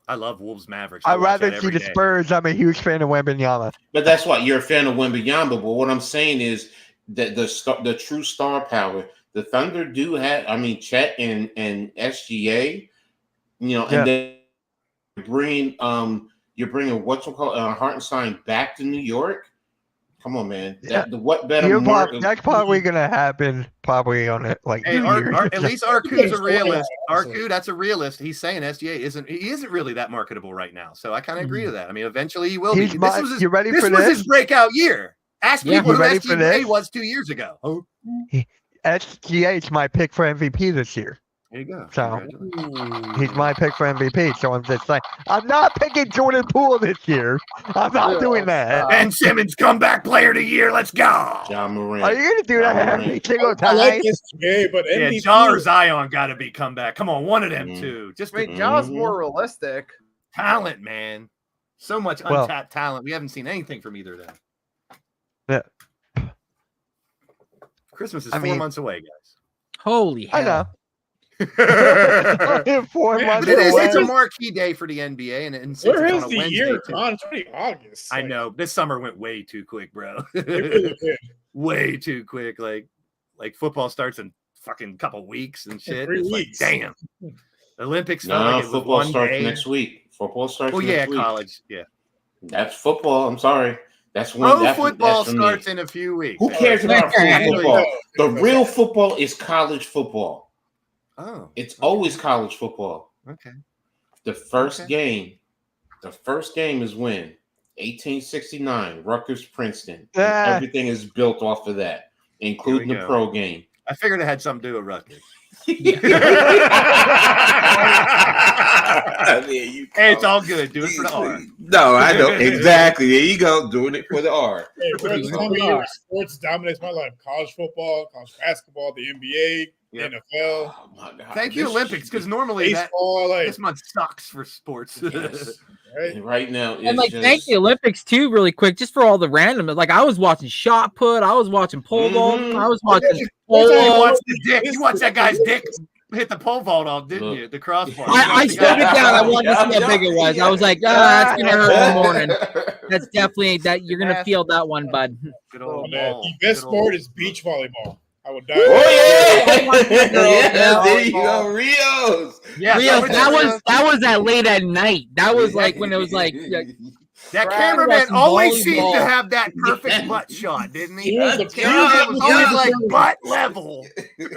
Speaker 7: I love Wolves Mavericks.
Speaker 2: I'd
Speaker 7: watch
Speaker 2: rather
Speaker 7: that
Speaker 2: see
Speaker 7: every
Speaker 2: the
Speaker 7: day.
Speaker 2: Spurs. I'm a huge fan of Wembanyama.
Speaker 4: But that's why you're a fan of Wembanyama. But what I'm saying is that the true star power, the Thunder do have. I mean, Chet and SGA,
Speaker 2: Yeah.
Speaker 4: and then you're bringing Hartenstein back to New York. Come on, man.
Speaker 2: Yeah.
Speaker 4: What better
Speaker 2: That's probably gonna happen. Probably on it like
Speaker 7: Hey,
Speaker 2: New Year's.
Speaker 7: at least Arku's a
Speaker 5: Yeah,
Speaker 7: realist.
Speaker 5: honestly.
Speaker 7: Arku, that's a realist. He's saying SGA isn't really that marketable right now. So I kind of agree to that. I mean, eventually he will be.
Speaker 2: He's my- you ready
Speaker 7: this
Speaker 2: for
Speaker 7: was
Speaker 2: this?
Speaker 7: his breakout year. Ask
Speaker 6: Yeah.
Speaker 7: people
Speaker 2: You
Speaker 7: who
Speaker 2: ready for
Speaker 7: SGA
Speaker 2: this?
Speaker 7: was 2 years ago. Oh,
Speaker 2: SGA is my pick for MVP this year.
Speaker 7: there you go.
Speaker 2: So-
Speaker 7: Congratulations.
Speaker 2: He's my pick for MVP. So I'm just saying, I'm not picking Jordan Poole this year. I'm not
Speaker 3: Yeah,
Speaker 2: doing that.
Speaker 3: stop.
Speaker 7: Ben Simmons, comeback player of the year. Let's go.
Speaker 4: John Moran.
Speaker 2: Are you gonna do that
Speaker 4: Yeah,
Speaker 2: every
Speaker 4: right.
Speaker 2: single
Speaker 5: I
Speaker 2: time?
Speaker 5: like SGA, but
Speaker 7: Yeah,
Speaker 5: MVP,
Speaker 7: Ja or Zion got to be comeback. Come on, one of them
Speaker 4: Mhm.
Speaker 7: two. Just
Speaker 3: I
Speaker 7: the
Speaker 3: mean, John's
Speaker 4: Mhm.
Speaker 3: more realistic.
Speaker 7: talent, man. So much
Speaker 2: Well-
Speaker 7: untapped talent. We haven't seen anything from either of them.
Speaker 2: Yeah.
Speaker 7: Christmas is
Speaker 2: I
Speaker 7: 4
Speaker 2: mean-
Speaker 7: months away, guys.
Speaker 6: Holy hell.
Speaker 2: I know.
Speaker 7: but
Speaker 2: 4
Speaker 5: Yeah,
Speaker 2: months
Speaker 7: it is.
Speaker 2: away.
Speaker 7: It's a marquee day for the NBA, and since
Speaker 5: where
Speaker 7: it's
Speaker 5: is
Speaker 7: on a
Speaker 5: the
Speaker 7: Wednesday,
Speaker 5: year
Speaker 7: too.
Speaker 5: gone? It's already August.
Speaker 7: I
Speaker 5: Like,
Speaker 7: know this summer went way too quick, bro.
Speaker 5: it really did.
Speaker 7: Way too quick. Like football starts in fucking couple weeks and shit.
Speaker 5: 3
Speaker 7: It's
Speaker 5: weeks.
Speaker 7: like, damn. Olympics felt
Speaker 4: No,
Speaker 7: like it was
Speaker 4: football
Speaker 7: one
Speaker 4: starts
Speaker 7: day.
Speaker 4: next week. Football starts
Speaker 7: Oh yeah,
Speaker 4: next week.
Speaker 7: college. Yeah.
Speaker 4: That's football. I'm sorry. That's when
Speaker 7: Pro
Speaker 4: that's
Speaker 7: football
Speaker 4: for me.
Speaker 7: starts in a few weeks.
Speaker 4: Who cares about pro
Speaker 6: Yeah.
Speaker 4: football? The real football is college football.
Speaker 7: Oh,
Speaker 4: It's always college football.
Speaker 7: okay.
Speaker 4: The first
Speaker 7: Okay.
Speaker 4: game is when 1869 Rutgers Princeton. And
Speaker 2: Ah.
Speaker 4: everything is built off of that, including the
Speaker 7: go.
Speaker 4: pro game.
Speaker 7: I figured it had something to do with Rutgers.
Speaker 8: There you go.
Speaker 7: Hey, it's all good. Do it for the R.
Speaker 8: No, I know exactly. There you go, doing it for the R.
Speaker 5: Hey, bro, it's time of year where sports dominates my life. College football, college basketball, the NBA,
Speaker 7: Yep.
Speaker 5: NFL,
Speaker 8: Oh my God!
Speaker 7: Thank you,
Speaker 8: This-
Speaker 7: Olympics, because normally
Speaker 5: baseball, like
Speaker 7: this month sucks for sports.
Speaker 8: Yes.
Speaker 5: right?
Speaker 4: And right now, it's
Speaker 6: And like,
Speaker 4: just,
Speaker 6: thank the Olympics too, really quick, just for all the random. Like, I was watching shot put, I was watching pole vault,
Speaker 4: Mhm.
Speaker 6: I was watching
Speaker 5: Okay.
Speaker 7: You
Speaker 6: pole.
Speaker 7: watched the dick. You watched that guy's dick hit the pole vault off, didn't
Speaker 4: Look.
Speaker 7: you? The crossbar.
Speaker 6: I slowed it down. I wanted to see how big it was. I was like, that's gonna hurt in the morning. That's definitely that you're gonna feel that one, bud.
Speaker 7: Good old
Speaker 5: Man,
Speaker 7: ball.
Speaker 5: the best
Speaker 7: Good old-
Speaker 5: sport is beach volleyball. I would die.
Speaker 8: Oh yeah,
Speaker 6: Yeah.
Speaker 8: there you go, Rios.
Speaker 7: Yeah,
Speaker 6: Rios,
Speaker 7: that
Speaker 6: that was at late at night. That was like when it was like
Speaker 7: that
Speaker 6: Brad
Speaker 7: cameraman
Speaker 6: watching
Speaker 7: always seemed
Speaker 6: volleyball.
Speaker 7: to have that perfect butt shot, didn't he?
Speaker 5: He was the
Speaker 7: Cameraman was always like
Speaker 5: MVP.
Speaker 7: butt level.
Speaker 5: He was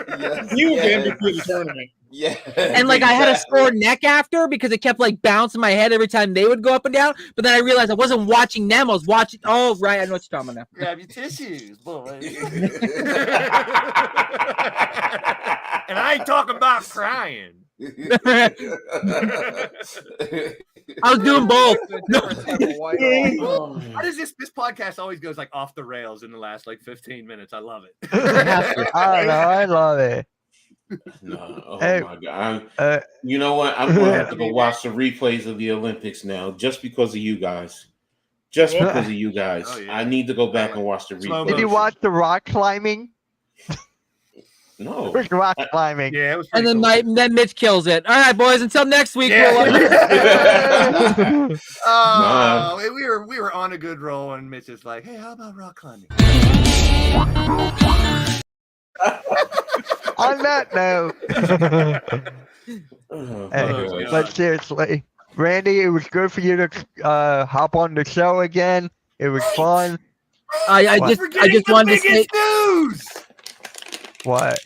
Speaker 5: the MVP of the tournament.
Speaker 8: Yeah,
Speaker 6: and like I had a sore neck after because it kept like bouncing my head every time they would go up and down. But then I realized I wasn't watching them. I was watching. Oh, right. I know what you're talking about now.
Speaker 7: Grab your tissues, boy. And I ain't talking about crying.
Speaker 6: I was doing both.
Speaker 7: How does this podcast always goes like off the rails in the last like 15 minutes? I love it.
Speaker 2: I don't know. I love it.
Speaker 4: No, oh
Speaker 2: Hey,
Speaker 4: my god!
Speaker 2: Uh,
Speaker 4: You know what? I'm going to have to go watch the replays of the Olympics now, just because of you guys. Just
Speaker 5: Yeah.
Speaker 4: because of you guys,
Speaker 7: Oh, yeah.
Speaker 4: I need to go back and watch the
Speaker 7: Slow
Speaker 2: did
Speaker 4: replays.
Speaker 2: you
Speaker 7: motion.
Speaker 2: watch the rock climbing?
Speaker 4: No,
Speaker 2: Rock climbing.
Speaker 7: Yeah, it was.
Speaker 6: And
Speaker 7: pretty
Speaker 6: then
Speaker 7: cool.
Speaker 6: then Mitch kills it. All right, boys. Until next week.
Speaker 7: Yeah.
Speaker 6: We'll,
Speaker 7: Oh, we were on a good roll, and Mitch is like, "Hey, how about rock climbing?"
Speaker 2: On that note,
Speaker 4: Oh,
Speaker 2: hey,
Speaker 4: my gosh.
Speaker 2: but seriously, Randy, it was good for you to hop on the show again. It was fun.
Speaker 6: I
Speaker 2: What?
Speaker 6: just
Speaker 7: Forgetting the
Speaker 6: wanted to say.
Speaker 7: biggest news.
Speaker 2: What?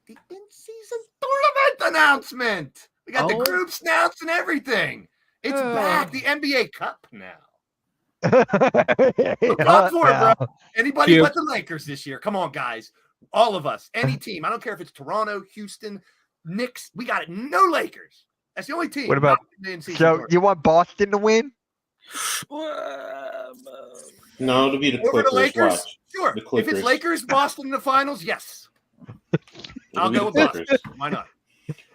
Speaker 7: The in-season tournament announcement. We got the
Speaker 6: Oh.
Speaker 7: groups announced and everything. It's back. The NBA Cup now.
Speaker 2: Look
Speaker 7: up for it, bro. Anybody
Speaker 6: Cute.
Speaker 7: but the Lakers this year. Come on, guys. All of us. Any team. I don't care if it's Toronto, Houston, Knicks. We got it. No Lakers. That's the only team.
Speaker 2: What about-
Speaker 7: not in the in-season
Speaker 2: So
Speaker 7: tournament.
Speaker 2: you want Boston to win?
Speaker 4: No, it'll be the
Speaker 7: Over the
Speaker 4: Clippers.
Speaker 7: Lakers?
Speaker 4: Watch.
Speaker 7: Sure.
Speaker 4: The
Speaker 7: If
Speaker 4: Clippers.
Speaker 7: it's Lakers, Boston in the finals, yes.
Speaker 4: It'll
Speaker 7: I'll
Speaker 4: be
Speaker 7: go with
Speaker 4: the
Speaker 7: Boston.
Speaker 4: Clippers.
Speaker 7: Why not?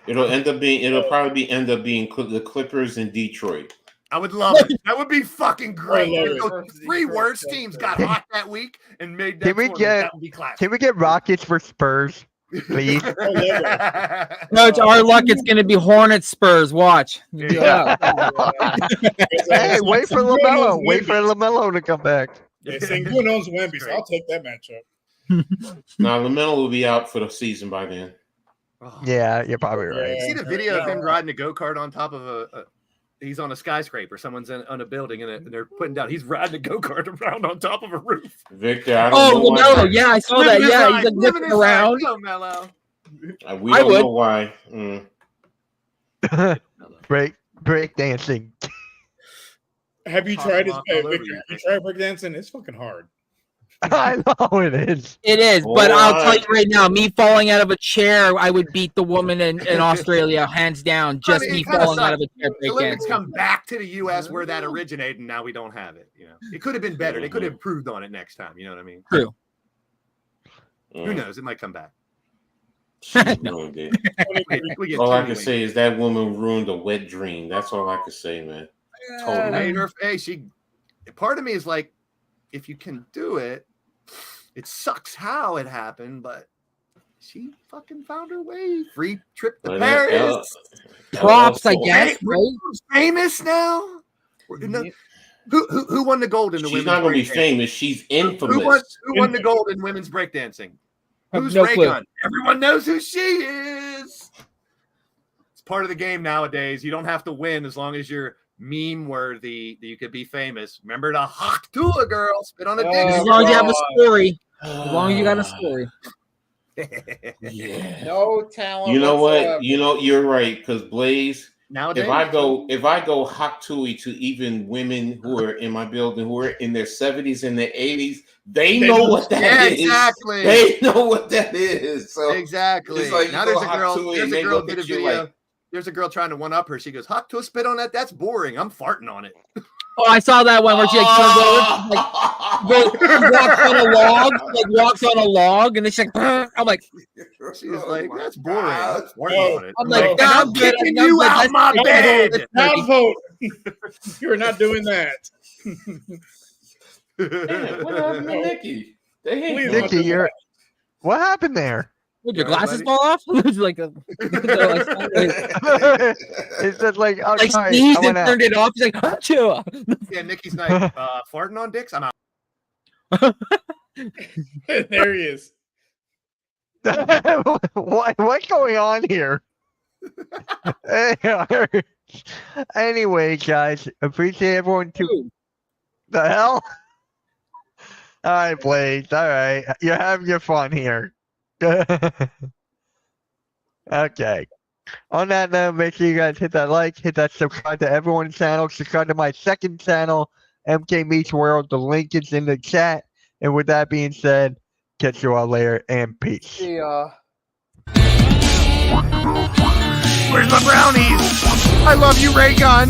Speaker 4: It'll probably end up being the Clippers in Detroit.
Speaker 7: I would love it. That would be fucking great.
Speaker 5: I love
Speaker 7: If
Speaker 5: it.
Speaker 7: those three worst teams got hot that week and made that
Speaker 2: Can we
Speaker 7: tournament,
Speaker 2: get-
Speaker 7: that would be classic.
Speaker 2: Can we get Rockets for Spurs, please?
Speaker 6: No, it's our luck. It's going to be Hornets Spurs. Watch.
Speaker 7: Yeah.
Speaker 2: Hey, wait for LaMelo. Wait for LaMelo to come back.
Speaker 5: Yeah, Sengun owns Wemby, so I'll take that matchup.
Speaker 4: Now LaMelo will be out for the season by then.
Speaker 7: Oh.
Speaker 2: Yeah, you're probably right.
Speaker 7: You see the video of him riding a go-kart on top of a he's on a skyscraper. Someone's on a building and they're putting down. He's riding a go-kart around on top of a roof.
Speaker 4: Victor, I don't know
Speaker 6: Oh,
Speaker 4: why.
Speaker 6: no. Yeah, I saw that.
Speaker 7: Living his
Speaker 6: Yeah,
Speaker 7: life,
Speaker 6: he's like
Speaker 7: living
Speaker 6: whipping
Speaker 7: his life.
Speaker 6: around.
Speaker 7: Go, Mello.
Speaker 4: We
Speaker 6: I
Speaker 4: don't
Speaker 6: would.
Speaker 4: know why.
Speaker 2: break dancing.
Speaker 5: Have you
Speaker 7: Pop
Speaker 5: tried
Speaker 7: them
Speaker 5: his
Speaker 7: off all over
Speaker 5: Victor?
Speaker 7: you.
Speaker 5: You tried breakdancing? It's fucking hard.
Speaker 2: I know it is.
Speaker 6: It is, but I'll tell
Speaker 4: What?
Speaker 6: you right now, me falling out of a chair, I would beat the woman in Australia hands down. Just
Speaker 7: I mean,
Speaker 6: me
Speaker 7: it kinda
Speaker 6: falling out of
Speaker 7: sucks.
Speaker 6: a chair
Speaker 7: The Olympics
Speaker 6: breakdancing.
Speaker 7: come back to the U.S. where that originated, and now we don't have it. You know, it could have been better. They could have improved on it next time. You know what I mean?
Speaker 6: True.
Speaker 7: Who knows? It might come back.
Speaker 4: She ruined it.
Speaker 7: We get
Speaker 4: All I
Speaker 7: Tony
Speaker 4: can
Speaker 7: Wayne.
Speaker 4: say is that woman ruined a wet dream. That's all I can say, man. Totally.
Speaker 7: Hey, she. Part of me is like, if you can do it, it sucks how it happened, but she fucking found her way. Free trip to
Speaker 4: But,
Speaker 7: Paris.
Speaker 6: Props, I
Speaker 4: also-
Speaker 6: guess,
Speaker 7: Hey,
Speaker 6: right?
Speaker 7: Who's famous now? Who won the gold in the
Speaker 4: She's
Speaker 7: women's
Speaker 4: not going to be
Speaker 7: breakdancing?
Speaker 4: famous. She's infamous.
Speaker 7: Who won the gold in women's breakdancing?
Speaker 6: Have
Speaker 7: Who's
Speaker 6: no
Speaker 7: Ray
Speaker 6: clue.
Speaker 7: Gun? Everyone knows who she is. It's part of the game nowadays. You don't have to win as long as you're meme worthy. You could be famous. Remember the hawk to a girl, spit on a dick.
Speaker 6: As long as you have a story. As long as you got a story.
Speaker 4: Yeah.
Speaker 3: No talent.
Speaker 4: You know
Speaker 3: whatsoever.
Speaker 4: what? You know you're right because Blaze.
Speaker 7: Nowadays,
Speaker 4: If I go hot tui to even women who are in my building who are in their 70s and their 80s, they know what that
Speaker 7: yeah,
Speaker 4: is.
Speaker 7: exactly.
Speaker 4: They know what that is. So
Speaker 7: Exactly.
Speaker 4: It's like you
Speaker 7: now
Speaker 4: go
Speaker 7: there's a
Speaker 4: hot
Speaker 7: girl.
Speaker 4: to it
Speaker 7: There's
Speaker 4: and
Speaker 7: a
Speaker 4: they
Speaker 7: girl
Speaker 4: look
Speaker 7: did a
Speaker 4: at you
Speaker 7: video.
Speaker 4: like-
Speaker 7: There's a girl trying to one up her. She goes, "Hawk to a spit on that. That's boring. I'm farting on it."
Speaker 6: Oh, I saw that one where she like comes over, walks on a log, walks on a log, and then she's like, I'm like,
Speaker 7: She's like, "That's boring. I'm farting
Speaker 5: Oh,
Speaker 7: on it."
Speaker 6: I'm like,
Speaker 5: No.
Speaker 7: And
Speaker 6: nah,
Speaker 7: I'm
Speaker 6: good,
Speaker 7: kicking
Speaker 6: I'm
Speaker 7: you
Speaker 6: good.
Speaker 7: out
Speaker 6: That's-
Speaker 7: my
Speaker 6: that's-
Speaker 7: bed.
Speaker 5: Downvote. You're not doing that.
Speaker 4: Damn, what happened to Nikki? They hate
Speaker 5: Please
Speaker 4: her.
Speaker 2: Nikki, what happened there?
Speaker 6: Would your
Speaker 7: Yeah,
Speaker 6: glasses
Speaker 7: buddy.
Speaker 6: fall off? It's like,
Speaker 2: It's just like, oh,
Speaker 6: like
Speaker 2: sorry,
Speaker 6: sneezed
Speaker 2: I
Speaker 6: and
Speaker 2: went out.
Speaker 6: turned it off. He's like, achoo.
Speaker 7: Yeah, Nikki's like farting on dicks. I'm out.
Speaker 5: There he is.
Speaker 2: What's going on here? Anyway, guys, appreciate everyone to the hell. All right, Blaze. All right, you're having your fun here. Okay. On that note, make sure you guys hit that like, hit that subscribe to everyone's channel, subscribe to my second channel, MK Meets World. The link is in the chat. And with that being said, catch you all later and peace.
Speaker 3: Yeah.
Speaker 7: Where's my brownies? I love you, Ray Gun.